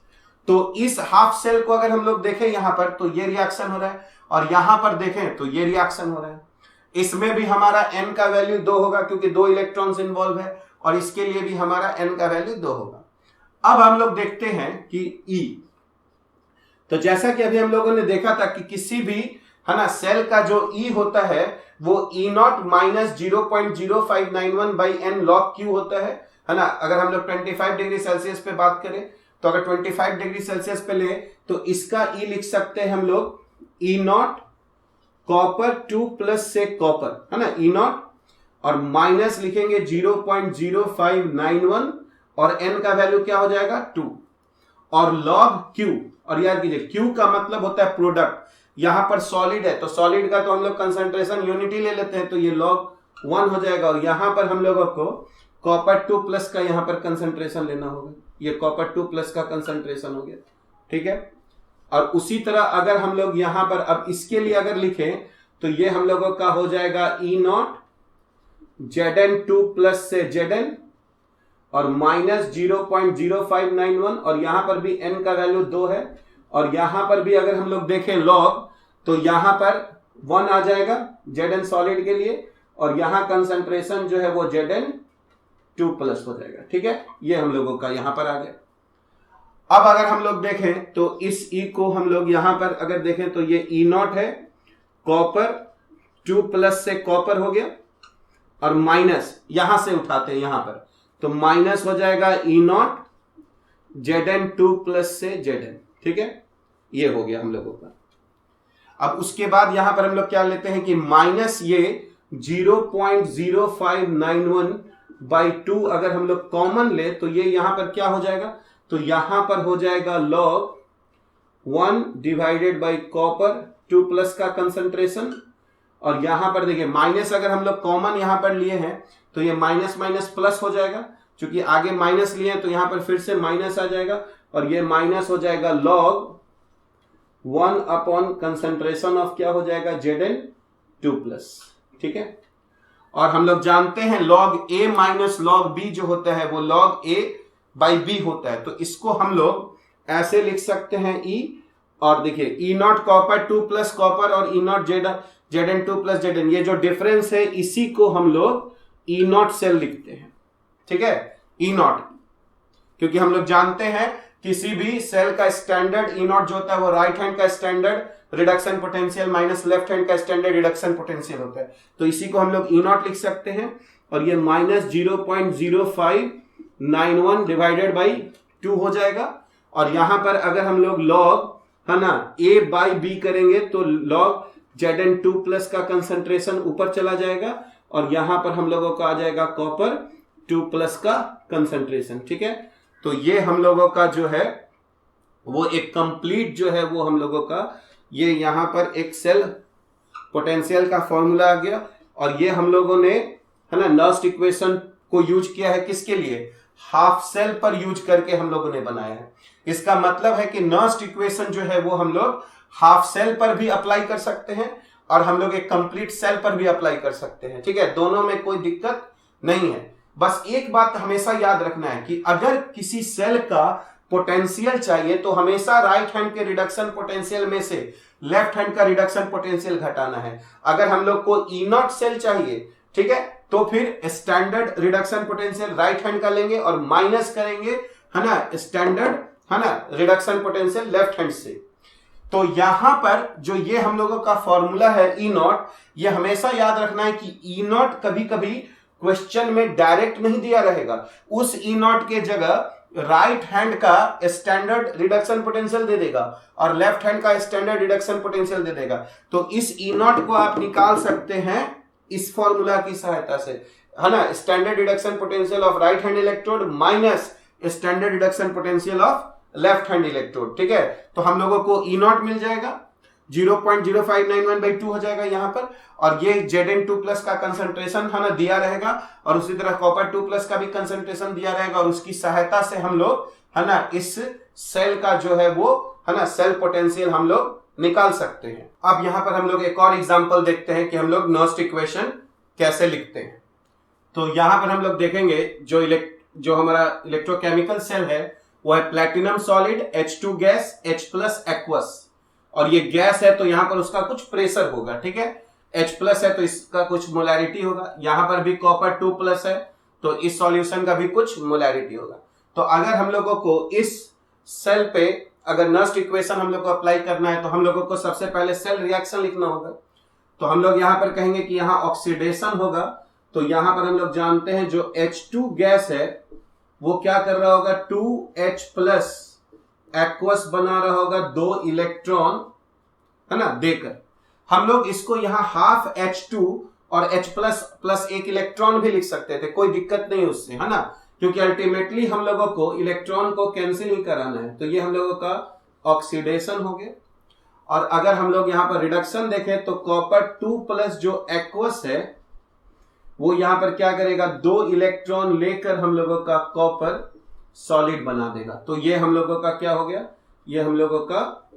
Speaker 1: तो इस हाफ सेल को अगर हम लोग देखें यहां पर तो ये रिएक्शन हो रहा है, और यहां पर देखें तो ये रिएक्शन हो रहा है। इसमें भी हमारा n का वैल्यू 2 होगा क्योंकि 2 इलेक्ट्रॉन्स इन्वॉल्व है, और इसके लिए भी हमारा n का वैल्यू 2 होगा। अब हम लोग देखते हैं कि E, तो जैसा कि अभी हम लोगों ने देखा था कि किसी भी, है ना, सेल का जो E होता है वो E0 - 0.0591/n log Q होता है ना। अगर हम लोग 25 डिग्री सेल्सियस पे बात करें तो अगर 25 डिग्री सेल्सियस पे ले तो इसका E लिख सकते हैं हम लोग E0 कॉपर 2+ से कॉपर, है ना, E0, और माइनस लिखेंगे 0.0591 और n का वैल्यू क्या हो जाएगा 2, और log Q, और याद कीजिए Q का मतलब होता है प्रोडक्ट। यहां पर सॉलिड है तो सॉलिड का तो हम लोग कंसंट्रेशन यूनिटी ले लेते हैं, तो ये log 1 हो जाएगा। और यहां पर हम लोगों को कॉपर 2 प्लस का यहां पर कंसंट्रेशन लेना होगा, ये कॉपर 2 प्लस का कंसंट्रेशन हो गया, ठीक है। और उसी तरह अगर हम लोग यहां पर अब इसके लिए अगर लिखें तो ये हम लोगों का हो जाएगा E0 Zn2 प्लस से Zn और माइनस 0.0591 और यहां पर भी n का वैल्यू 2 है। और यहां पर भी अगर हम लोग देखें लॉग तो यहां पर 1 आ जाएगा Zn सॉलिड के लिए और यहां कंसंट्रेशन जो है वो Zn2 प्लस हो जाएगा, ठीक है। ये हम लोगों का यहां पर आ गया। अब अगर हम लोग देखें तो इस E को हम लोग यहां पर अगर देखें तो ये E0 है, कॉपर 2 प्लस से कॉपर हो गया और माइनस यहां से उठाते हैं यहां पर तो माइनस हो जाएगा E0 Zn2 प्लस से Zn, ठीक है। ये हो गया हम लोगों का। अब उसके बाद यहां पर हम लोग क्या लेते हैं कि माइनस ये 0.0591/2 अगर हम लोग कॉमन ले तो ये यहां पर क्या हो जाएगा, तो यहां पर हो जाएगा log 1 divided by copper 2 plus का कंसंट्रेशन। और यहां पर देखिए माइनस अगर हम लोग कॉमन यहां पर लिए हैं तो ये माइनस माइनस प्लस हो जाएगा, क्योंकि आगे माइनस लिए हैं तो यहां पर फिर से माइनस आ जाएगा और ये माइनस हो जाएगा log 1 अपॉन कंसंट्रेशन ऑफ क्या हो जाएगा Zn2 प्लस, ठीक है। और हम लोग जानते हैं log A minus log B जो होता है वो log A बाई B होता है, तो इसको हम लोग ऐसे लिख सकते हैं E। और देखिए E0 कॉपर 2 प्लस कॉपर और E0 Zn2 प्लस Zn, ये जो डिफरेंस है इसी को हम लोग E0 सेल लिखते हैं, ठीक है। E0 क्योंकि हम लोग जानते हैं किसी भी सेल का स्टैंडर्ड E0 जो होता है वो राइट हैंड का standard reduction potential minus left hand का स्टैंडर्ड रिडक्शन पोटेंशियल होता है, तो इसी को हम लोग E0 लिख सकते हैं। और ये माइनस 0.0591 डिवाइडेड बाई 2 हो जाएगा। और यहां पर अगर हम लोग लॉग है ना A बाई B करेंगे तो लॉग Zn2 प्लस का कंसंट्रेशन ऊपर चला जाएगा और यहां पर हम लोगों का आ जाएगा कॉपर 2 प्लस का कंसंट्रेशन, ठीक है। तो ये हम लोगों का जो है वो एक कंप्लीट जो है वो हम लोगों का ये यहां पर एक सेल पोटेंशियल का फॉर्मूला आ गया। और ये हम लोगों ने है ना नर्स्ट इक्वेशन को यूज किया है किसके लिए, हाफ सेल पर यूज करके हम लोगों ने बनाया है। इसका मतलब है कि नर्स्ट इक्वेशन जो है वो हम लोग हाफ सेल पर भी अप्लाई कर सकते हैं और हम लोग एक कंप्लीट सेल पर भी अप्लाई कर सकते हैं, ठीक है। दोनों में कोई दिक्कत नहीं है। बस एक बात हमेशा याद रखना है कि अगर किसी सेल का पोटेंशियल चाहिए तो हमेशा राइट हैंड के रिडक्शन पोटेंशियल में से लेफ्ट हैंड का रिडक्शन पोटेंशियल घटाना है। अगर हम लोग को E0 सेल चाहिए, ठीक है, तो फिर standard reduction potential right hand का लेंगे और माइनस करेंगे है ना स्टैंडर्ड है ना रिडक्शन पोटेंशियल लेफ्ट हैंड से। तो यहां पर जो ये हम लोगों का फॉर्मूला है E0, ये हमेशा याद रखना है कि E0 कभी कभी क्वेश्चन में डायरेक्ट नहीं दिया रहेगा, उस E0 के जगह राइट हैंड का स्टैंडर्ड रिडक्शन पोटेंशियल दे देगा और लेफ्ट हैंड का स्टैंडर्ड रिडक्शन पोटेंशियल दे देगा। तो इस E0 को आप निकाल सकते हैं इस फॉर्मूला की सहायता से, है ना, standard reduction potential of right hand electrode minus standard reduction potential of left hand electrode, ठीक है। तो हम लोगों को E0 मिल जाएगा 0.0591/2 हो जाएगा यहां पर। और ये Zn2 प्लस का कंसंट्रेशन है ना दिया रहेगा और उसी तरह कॉपर 2 प्लस का भी कंसंट्रेशन दिया रहेगा और उसकी सहायता से हम लोग है ना इस सेल का जो है वो है ना सेल पोटेंशियल हम लोग निकाल सकते हैं। अब यहां पर हम लोग एक और एग्जांपल देखते हैं कि हम लोग नर्स्ट इक्वेशन कैसे लिखते हैं। तो यहां पर हम लोग देखेंगे जो हमारा इलेक्ट्रोकेमिकल सेल है वो है platinum solid H2 gas H plus aqueous. और ये गैस है तो यहां पर उसका कुछ प्रेशर होगा, ठीक है। H प्लस है तो इसका कुछ मोलैरिटी होगा, यहां पर भी कॉपर 2 प्लस है तो इस सॉल्यूशन का भी कुछ मोलैरिटी होगा। तो अगर हम लोगों को इस सेल पे अगर नर्स्ट इक्वेशन हम लोग को अप्लाई करना है तो हम लोगों को सबसे पहले सेल रिएक्शन लिखना होगा। तो हम लोग यहां पर कहेंगे कि यहां ऑक्सीडेशन होगा, तो यहां पर हम लोग जानते हैं जो H2 गैस है वो क्या कर रहा होगा 2H प्लस एक्वस बना रहा होगा 2 इलेक्ट्रॉन है ना देकर। हम लोग इसको यहां हाफ H2 और H प्लस प्लस 1 इलेक्ट्रॉन भी लिख सकते थे, कोई दिक्कत नहीं उससे, है ना, क्योंकि अल्टीमेटली हम लोगों को इलेक्ट्रॉन को कैंसिल ही कराना है। तो ये हम लोगों का ऑक्सीडेशन हो गया। और अगर हम लोग यहां पर रिडक्शन देखें तो कॉपर 2 प्लस जो एक्वस है वो यहां पर क्या करेगा, 2 इलेक्ट्रॉन लेकर हम लोगों का कॉपर सॉलिड बना देगा। तो ये हम लोगों का क्या हो गया, ये हम लोगों का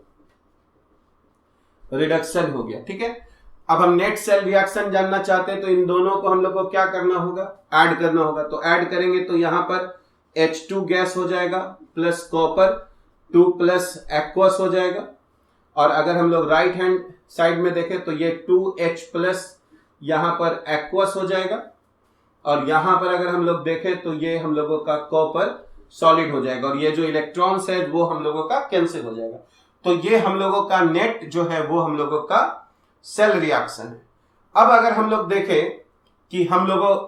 Speaker 1: रिडक्शन हो गया। ठीक है, अब हम नेट सेल रिएक्शन जानना चाहते हैं तो इन दोनों को हम लोग को क्या करना होगा, ऐड करना होगा। तो ऐड करेंगे तो यहां पर H2 गैस हो जाएगा प्लस कॉपर 2 प्लस एक्वस हो जाएगा। और अगर हम लोग राइट हैंड साइड में देखें तो ये 2H प्लस यहां पर एक्वस हो जाएगा। और यहां पर अगर हम लोग देखें तो ये हम लोगों का कॉपर सॉलिड हो जाएगा और ये जो इलेक्ट्रॉन्स है वो हम लोगों का कैंसिल हो जाएगा। तो ये हम लोगों का नेट जो है वो हम लोगों का सेल रिएक्शन है। अब अगर हम लोग देखें कि हम लोग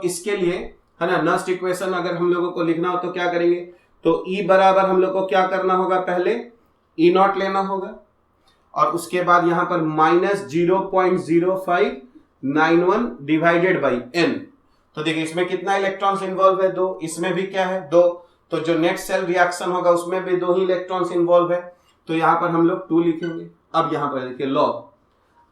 Speaker 1: इसके लिए है ना नस्ट इक्वेशन अगर हम लोगों को लिखना हो तो क्या करेंगे, तो E बराबर हम लोग को क्या करना होगा, पहले E0 लेना होगा और उसके बाद यहां पर -0.0591 डिवाइडेड बाई n। तो देखिए इसमें कितना इलेक्ट्रॉन्स इन्वॉल्व है, 2, इसमें भी क्या है 2, तो जो नेट सेल रिएक्शन होगा उसमें भी 2 ही इलेक्ट्रॉन्स इन्वॉल्व है, तो यहां पर हम लोग 2 लिखेंगे। अब यहां पर देखिए लॉग,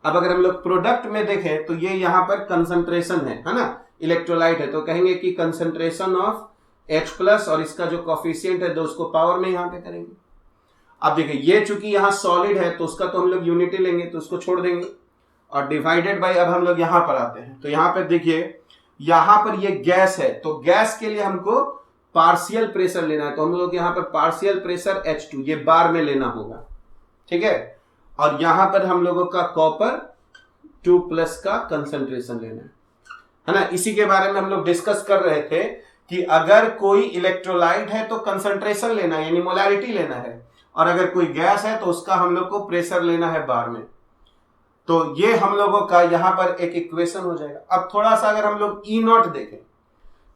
Speaker 1: अब अगर हम लोग प्रोडक्ट में देखें तो ये यहां पर कंसंट्रेशन है ना, इलेक्ट्रोलाइट है, तो कहेंगे कि कंसंट्रेशन ऑफ H प्लस और इसका जो कॉफिशिएंट है 2 उसको पावर में यहां पे करेंगे। अब देखिए ये चूंकि यहां सॉलिड है तो उसका तो हम लोग यूनिटी लेंगे तो उसको छोड़ देंगे और डिवाइडेड बाय, अब हम लोग यहां पर आते हैं तो यहां पर देखिए यहां पर ये गैस है तो गैस के लिए हमको पार्शियल प्रेशर लेना है, तो हम लोग यहां पर पार्शियल प्रेशर H2 ये बार में लेना होगा। ठीक है, और यहां पर हम लोगों का कॉपर 2 प्लस का कंसंट्रेशन लेना है ना। इसी के बारे में हम लोग डिस्कस कर रहे थे कि अगर कोई इलेक्ट्रोलाइट है तो कंसंट्रेशन लेना है यानी मोलैरिटी लेना है, और अगर कोई गैस है तो उसका हम लोग को प्रेशर लेना है बार में। तो ये हम लोगों का यहां पर एक इक्वेशन हो जाएगा। अब थोड़ा सा अगर हम लोग E0 देखें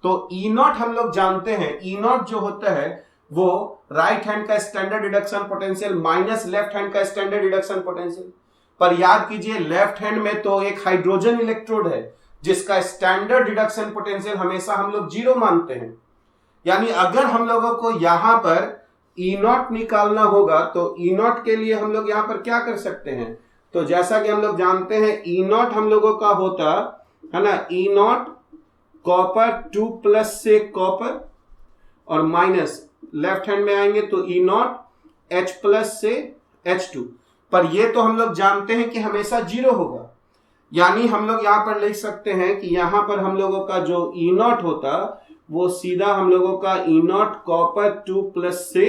Speaker 1: तो E0 हम लोग जानते हैं, E0 जो होता है वो राइट हैंड का standard reduction potential minus left hand का स्टैंडर्ड रिडक्शन पोटेंशियल। पर याद कीजिए लेफ्ट हैंड में तो एक हाइड्रोजन इलेक्ट्रोड है जिसका स्टैंडर्ड रिडक्शन पोटेंशियल हमेशा हम लोग 0 मानते हैं। यानी अगर हम लोगों को यहां पर E0 निकालना होगा तो E0 के लिए हम लोग यहां पर क्या कर सकते हैं, तो जैसा कि हम लोग जानते हैं E0 हम लोगों का होता है ना, E0 कॉपर 2 प्लस से कॉपर और माइनस लेफ्ट हैंड में आएंगे तो E0 H प्लस से H2। पर ये तो हम लोग जानते हैं कि हमेशा 0 होगा, यानी हम लोग यहां पर लिख सकते हैं कि यहां पर हम लोगों का जो E0 होता वो सीधा हम लोगों का E0 कॉपर 2 प्लस से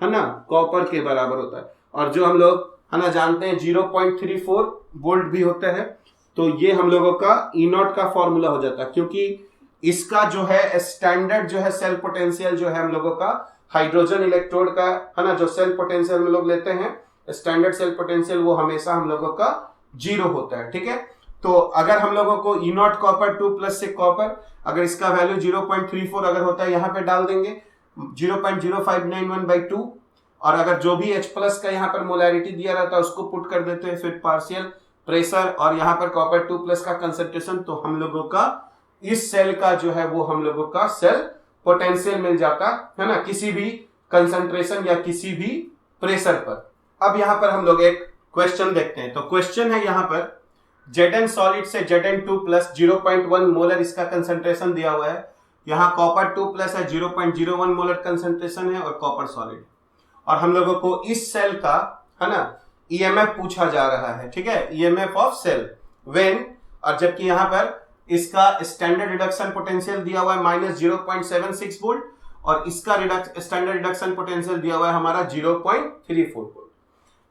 Speaker 1: है ना कॉपर के बराबर होता है। और जो हम लोग है ना जानते हैं 0.34 वोल्ट भी होता है, तो ये हम लोगों का E0 का फॉर्मूला हो जाता है, क्योंकि इसका जो है स्टैंडर्ड जो है सेल पोटेंशियल जो है हम लोगों का हाइड्रोजन इलेक्ट्रोड का है ना जो सेल पोटेंशियल हम लोग लेते हैं स्टैंडर्ड सेल पोटेंशियल वो हमेशा हम लोगों का 0 होता है। ठीक है, तो अगर हम लोगों को E0 कॉपर 2 प्लस से कॉपर अगर इसका वैल्यू 0.34 अगर होता है यहाँ पे डाल देंगे 0.0591/2, और अगर जो भी H प्लस का यहाँ पर मोलैरिटी दिया रहता है उसको पुट कर देते हैं फिर पार्शियल प्रेशर और यहाँ पर कॉपर 2 प्लस का कंसंट्रेशन, तो हम लोगों का इस सेल का जो है वो हम लोगों का सेल पोटेंशियल मिल जाता है ना किसी भी कंसंट्रेशन या किसी भी प्रेशर पर। अब यहाँ पर हम लोग एक क्वेश्चन देखते हैं, तो क्वेश्चन है यहाँ पर Zn सॉलिड से Zn2 प्लस 0.1 मोलर इसका कंसंट्रेशन दिया हुआ है, यहाँ कॉपर 2 प्लस है 0.01 मोलर कंसंट्रेशन है और कॉपर सॉलिड, और हम लोगों को इस सेल का है ना EMF पूछा जा रहा है। ठीक है, EMF ऑफ सेल व्हेन, और जबकि यहाँ पर इसका स्टैंडर्ड रिडक्शन पोटेंशियल दिया हुआ है -0.76 वोल्ट और इसका स्टैंडर्ड रिडक्शन पोटेंशियल दिया हुआ है हमारा 0.34 वोल्ट।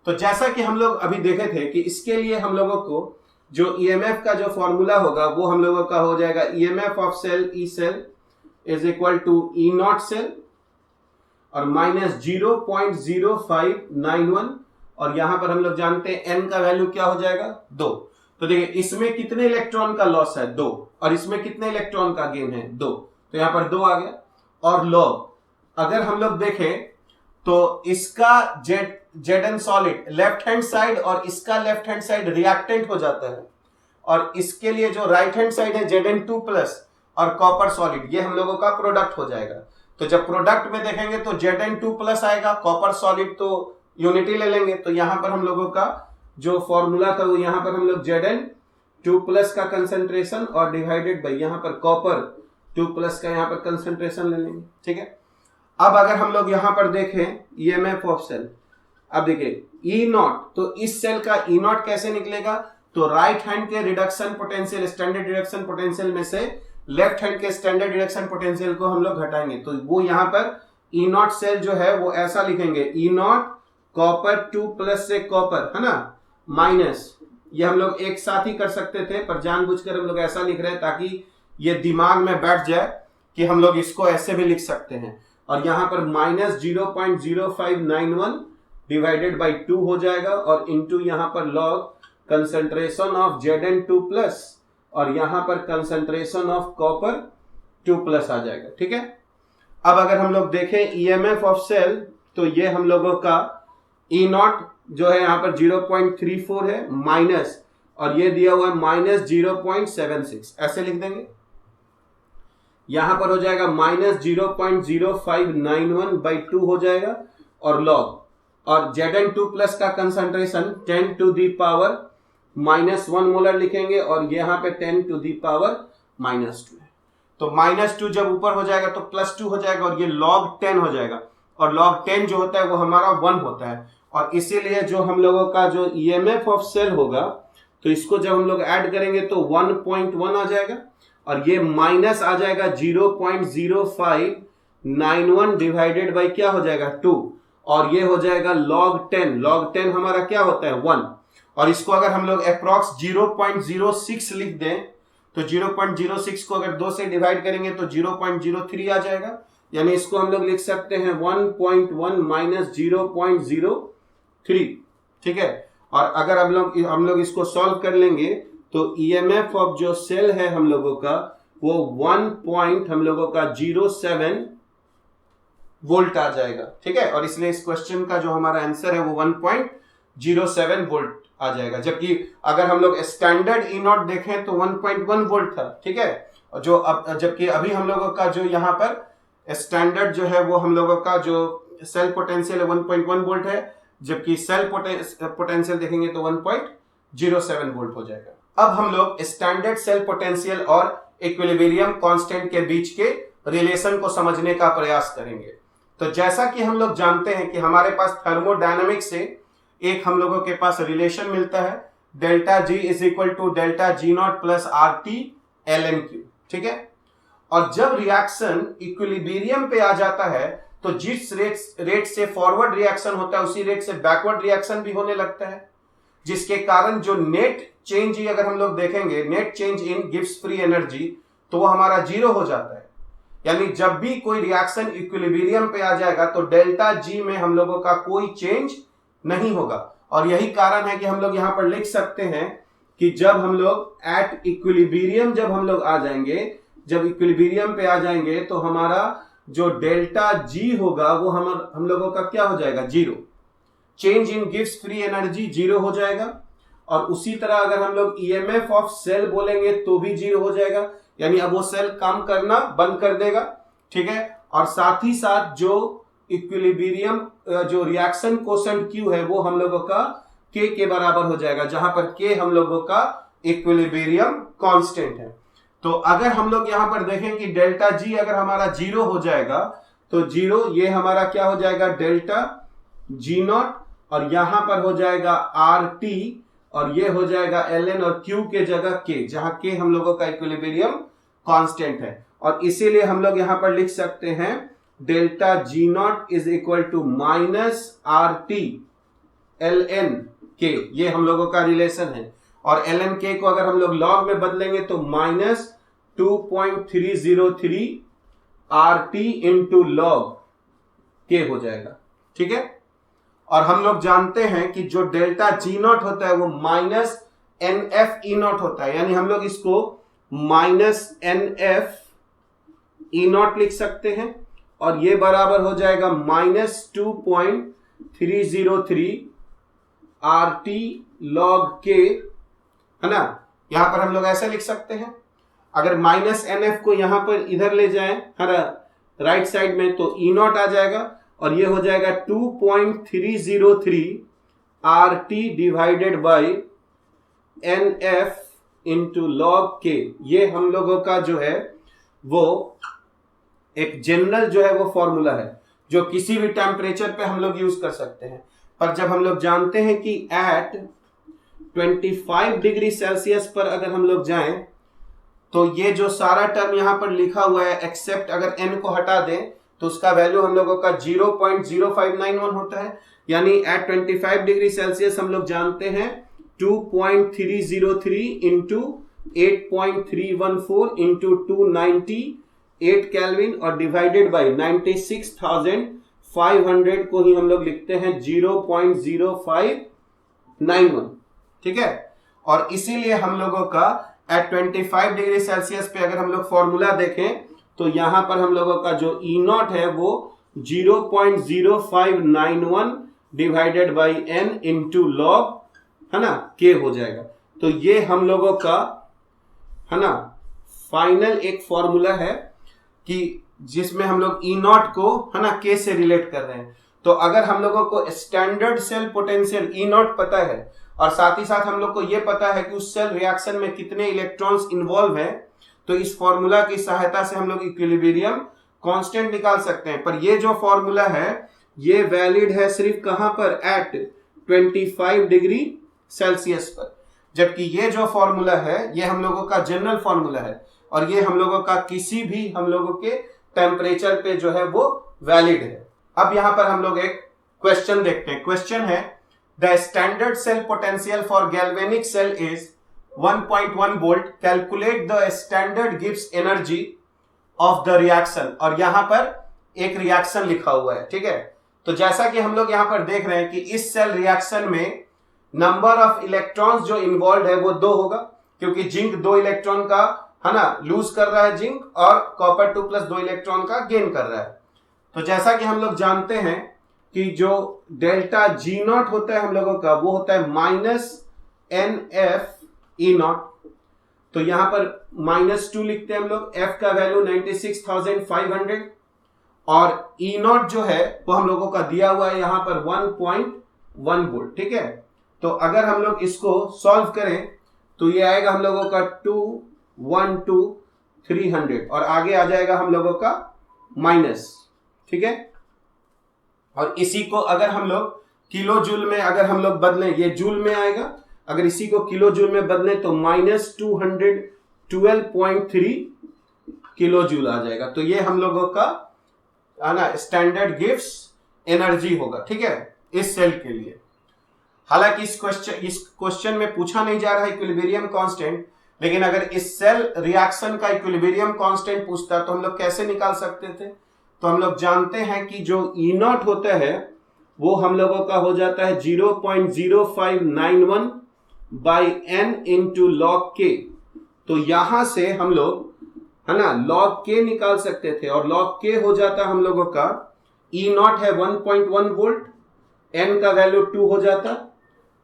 Speaker 1: तो जैसा कि हम लोग अभी देखे थे कि इसके लिए हम लोगों को जो EMF का जो फॉर्मूला होगा वो हम लोगों का हो जाएगा EMF of cell E cell is equal to E0 cell और -0.0591, और यहां पर हम लोग जानते हैं n का वैल्यू क्या हो जाएगा 2। तो देखिए इसमें कितने इलेक्ट्रॉन का लॉस है 2 और इसमें कितने इलेक्ट्रॉन का गेन है 2, तो यहां पर 2 आ गया। और लॉग अगर हम लोग देखें तो इसका Zn solid left hand side और इसका लेफ्ट हैंड साइड रिएक्टेंट हो जाता है, और इसके लिए जो राइट हैंड साइड है Zn2 प्लस और कॉपर सॉलिड ये हम लोगों का प्रोडक्ट हो जाएगा। तो जब प्रोडक्ट में देखेंगे तो Zn2 प्लस आएगा, कॉपर सॉलिड तो यूनिटी ले लेंगे तो यहां पर हम लोगों का जो फॉर्मूला था वो यहां पर हम लोग Zn2+ का कंसंट्रेशन और डिवाइडेड बाई यहां पर कॉपर 2+ का यहां पर कंसंट्रेशन ले लेंगे। ठीक है, अब अगर हम लोग यहां पर देखें ईएमएफ ऑफ सेल, अब देखिए E0, तो इस सेल का E0 कैसे निकलेगा, तो राइट हैंड के reduction potential standard reduction potential में से लेफ्ट हैंड के स्टैंडर्ड रिडक्शन पोटेंशियल को हम लोग घटाएंगे, तो वो यहां पर E0 सेल जो है वो ऐसा लिखेंगे E0 कॉपर 2+ से कॉपर, है ना, माइनस, ये हम लोग एक साथ ही कर सकते थे पर जानबूझकर हम लोग ऐसा लिख रहे हैं ताकि ये दिमाग में बैठ जाए कि हम लोग इसको ऐसे भी लिख सकते हैं, और यहां पर -0.0591 डिवाइडेड बाई 2 हो जाएगा और इनटू यहां पर लॉग कंसंट्रेशन ऑफ Zn2+ और यहां पर कंसंट्रेशन ऑफ कॉपर 2+ आ जाएगा। ठीक है, अब अगर हम लोग देखें ईएमएफ ऑफ सेल, तो ये हम लोगों का E0 जो है यहां पर 0.34 है माइनस, और ये दिया हुआ है -0.76, ऐसे लिख देंगे, यहां पर हो जाएगा -0.0591/2 हो जाएगा और लॉग, और Zn2+ का concentration 10 to the power -1 molar लिखेंगे और यहां पे 10 टू दी पावर -2 है, तो -2 जब ऊपर हो जाएगा तो +2 हो जाएगा और ये log 10 हो जाएगा, और log 10 जो होता है वो हमारा 1 होता है, और इसीलिए जो हम लोगों का जो ईएमएफ ऑफ सेल होगा तो इसको जब हम लोग ऐड करेंगे तो 1.1 आ जाएगा, और ये माइनस आ जाएगा 0.0591 डिवाइडेड बाई क्या हो जाएगा 2, और ये हो जाएगा log 10, log 10 हमारा क्या होता है 1, और इसको अगर हम लोग अप्रॉक्स 0.06 लिख दें तो 0.06 को अगर 2 से डिवाइड करेंगे तो 0.03 आ जाएगा, यानी इसको हम लोग लिख सकते हैं 1.1 माइनस 0.03। ठीक है, और अगर हम लोग इसको सॉल्व कर लेंगे तो ईएमएफ ऑफ जो सेल है हम लोगों का वो 1.07 वोल्ट आ जाएगा। ठीक है, और इसलिए इस क्वेश्चन का जो हमारा आंसर है वो 1.07 वोल्ट आ जाएगा, जबकि अगर हम लोग स्टैंडर्ड E0 देखें तो 1.1 वोल्ट था। ठीक है, और जो जबकि अभी हम लोगों का जो यहाँ पर स्टैंडर्ड जो है वो हम लोगों का जो सेल पोटेंशियल है 1.1 वोल्ट है, जबकि सेल पोटेंशियल देखेंगे तो 1.07 वोल्ट हो जाएगा। अब हम लोग स्टैंडर्ड सेल पोटेंशियल और इक्विलिब्रियम कांस्टेंट के बीच के रिलेशन को समझने का प्रयास करेंगे। तो जैसा कि हम लोग जानते हैं कि हमारे पास थर्मोडायनामिक्स से एक हम लोगों के पास रिलेशन मिलता है ΔG is equal to ΔG0 plus RT ln/Q। ठीक है, और जब रिएक्शन इक्विलिब्रियम पे आ जाता है तो जिस रेट से फॉरवर्ड रिएक्शन होता है उसी रेट से बैकवर्ड रिएक्शन भी होने लगता है, जिसके कारण जो नेट चेंज ही अगर हम लोग देखेंगे, नेट चेंज इन गिव्स फ्री एनर्जी, तो वो हमारा 0 हो जाता है। यानी जब भी कोई रिएक्शन इक्विलिब्रियम पे आ जाएगा तो ΔG में हम लोगों का कोई चेंज नहीं होगा, और यही कारण है कि हम लोग यहां पर लिख सकते हैं कि जब हम लोग एट इक्विलिब्रियम जब हम लोग आ जाएंगे, जब इक्विलिब्रियम पे आ जाएंगे तो हमारा जो ΔG होगा वो हम लोगों का क्या हो जाएगा 0, चेंज इन गिव्स फ्री एनर्जी 0 हो जाएगा, और उसी तरह अगर हम लोग ईएमएफ ऑफ सेल बोलेंगे तो भी 0 हो जाएगा, यानी अब वो सेल काम करना बंद कर देगा। ठीक है, और साथ ही साथ जो इक्विलिब्रियम जो रिएक्शन कोसेंट Q है वो हम लोगों का K के बराबर हो जाएगा, जहां पर K हम लोगों का इक्विलिब्रियम कांस्टेंट है। तो अगर हम लोग यहां पर देखें कि ΔG अगर हमारा 0 हो जाएगा तो 0 ये हमारा क्या हो जाएगा ΔG0, और यहां पर हो जाएगा RT, और ये हो जाएगा ln और Q के जगह K, जहां K हम लोगों का इक्विलिब्रियम कांस्टेंट है, और इसीलिए हम लोग यहां पर लिख सकते हैं ΔG0 is equal to -RT ln K, ये हम लोगों का रिलेशन है, और ln K को अगर हम लोग लॉग में बदलेंगे तो -2.303 RT इंटू लॉग K हो जाएगा। ठीक है, और हम लोग जानते हैं कि जो ΔG0 होता है वो -NFE0 होता है, यानी हम लोग इसको -NFE0 लिख सकते हैं, और ये बराबर हो जाएगा -2.303 RT log K, है ना। यहां पर हम लोग ऐसे लिख सकते हैं, अगर -NF को यहां पर इधर ले जाएं राइट साइड में तो E0 आ जाएगा, और ये हो जाएगा 2.303 RT divided by NF into log के। ये हम लोगों का जो है वो एक जनरल जो है वो फॉर्मूला है जो किसी भी टेम्परेचर पे हम लोग यूज कर सकते हैं। पर जब हम लोग जानते हैं कि एट 25 डिग्री सेल्सियस पर अगर हम लोग जाएं तो ये जो सारा टर्म यहां पर लिखा हुआ है एक्सेप्ट अगर n को हटा दें तो उसका वैल्यू हम लोगों का 0.0591 होता है। यानी एट 25 डिग्री सेल्सियस हम लोग जानते हैं 2.303 इंटू 8.314 इंटू 298 केल्विन और डिवाइडेड बाई 96,500 को ही हम लोग लिखते हैं 0.0591। ठीक है, और इसीलिए हम लोगों का एट 25 डिग्री सेल्सियस पे अगर हम लोग फॉर्मूला देखें तो यहां पर हम लोगों का जो ई नॉट है वो 0.0591 divided by n into log है ना के हो जाएगा। तो ये हम लोगों का है ना फाइनल एक फॉर्मूला है कि जिसमें हम लोग ई नॉट को है ना के से रिलेट कर रहे हैं। तो अगर हम लोगों को standard cell potential E naught पता है और साथ ही साथ हम लोग को यह पता है कि उस सेल रिएक्शन में कितने इलेक्ट्रॉन्स इन्वॉल्व हैं, तो इस फॉर्मूला की सहायता से हम लोग इक्विलिब्रियम कांस्टेंट निकाल सकते हैं। पर ये जो फॉर्मूला है ये वैलिड है सिर्फ कहां पर, एट 25 डिग्री सेल्सियस पर, जबकि ये जो फॉर्मूला है ये हम लोगों का जनरल फॉर्मूला है और ये हम लोगों का किसी भी हम लोगों के टेम्परेचर पे जो है वो वैलिड है। अब यहां पर हम लोग एक क्वेश्चन देखते हैं। क्वेश्चन है the standard cell potential for galvanic cell is 1.1 volt, calculate the standard Gibbs energy of the reaction. और यहां पर एक रिएक्शन लिखा हुआ है। ठीक है, तो जैसा कि हम लोग यहां पर देख रहे हैं कि इस सेल रिएक्शन में नंबर ऑफ इलेक्ट्रॉन्स जो इन्वॉल्व है वो 2 होगा, क्योंकि जिंक 2 इलेक्ट्रॉन का है ना लूज कर रहा है जिंक, और कॉपर 2+2 इलेक्ट्रॉन का गेन कर रहा है। तो जैसा कि हम लोग जानते हैं कि जो डेल्टा जी नॉट होता है हम लोगों का वो होता है -NF ई नॉट। तो यहां पर -2 लिखते हैं हम लोग, F का वैल्यू 96,500 और ई नॉट जो है वो हम लोगों का दिया हुआ है यहां पर 1.1 वोल्ट। ठीक है, तो अगर हम लोग इसको सॉल्व करें तो ये आएगा हम लोगों का 212,300 और आगे आ जाएगा हम लोगों का माइनस। ठीक है, और इसी को अगर हम लोग किलो जूल में अगर हम लोग बदलें, ये जूल में आएगा, अगर इसी को किलो जूल में बदलें तो -212.3 किलो जूल आ जाएगा। तो ये हम लोगों का ना स्टैंडर्ड गिव्स एनर्जी होगा। ठीक है, इस सेल के लिए। हालांकि इस क्वेश्चन में पूछा नहीं जा रहा है इक्विलिब्रियम कांस्टेंट, लेकिन अगर इस सेल रिएक्शन का इक्विलिब्रियम कांस्टेंट पूछता तो हम लोग कैसे निकाल सकते थे। तो हम लोग जानते हैं कि जो ई नॉट होता है वो हम लोगों का हो जाता है 0.0591 बाई n इंटू लॉग के। तो यहां से हम लोग है ना लॉग के निकाल सकते थे और लॉग के हो जाता हम लोगों का ई नॉट है 1.1 वोल्ट, n का वैल्यू 2 हो जाता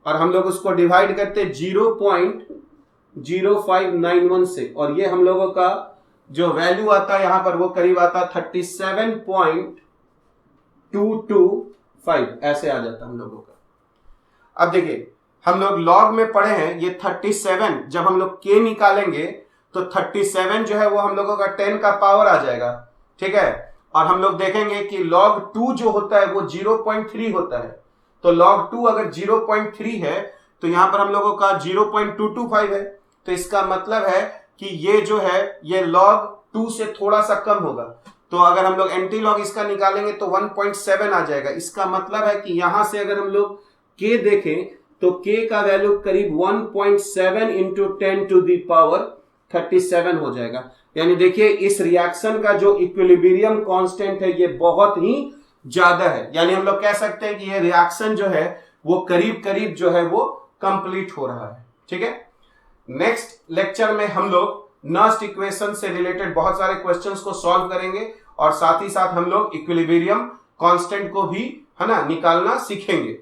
Speaker 1: और हम लोग उसको डिवाइड करते 0.0591 से, और ये हम लोगों का जो वैल्यू आता है यहां पर वो करीब आता 37.225 ऐसे आ जाता हम लोगों का। अब देखिए हम लोग लॉग में पढ़े हैं, ये 37 जब हम लोग के निकालेंगे तो 37 जो है वो हम लोगों का 10 का पावर आ जाएगा। ठीक है, और हम लोग देखेंगे कि log 2 जो होता है वो 0.3 होता है। तो log 2 अगर 0.3 है तो यहां पर हम लोगों का 0.225 है। तो इसका मतलब है कि ये जो है ये log 2 से थोड़ा सा कम होगा। तो अगर हम लोग एंटी लॉग इसका निकालेंगे तो 1.7 आ जाएगा। इसका मतलब है कि यहां से अगर हम लोग k देखें तो k का वैल्यू करीब 1.7 इंटू 10 टू द पावर 37 हो जाएगा। यानी देखिए इस रिएक्शन का जो इक्विलिब्रियम कांस्टेंट है ये बहुत ही ज्यादा है। यानी हम लोग कह सकते हैं कि ये रिएक्शन जो है वो करीब करीब जो है वो कंप्लीट हो रहा है। ठीक है, नेक्स्ट लेक्चर में हम लोग नर्स्ट इक्वेशन से रिलेटेड बहुत सारे क्वेश्चंस को सॉल्व करेंगे और साथ ही साथ हम लोग इक्विलिब्रियम कांस्टेंट को भी है ना निकालना सीखेंगे।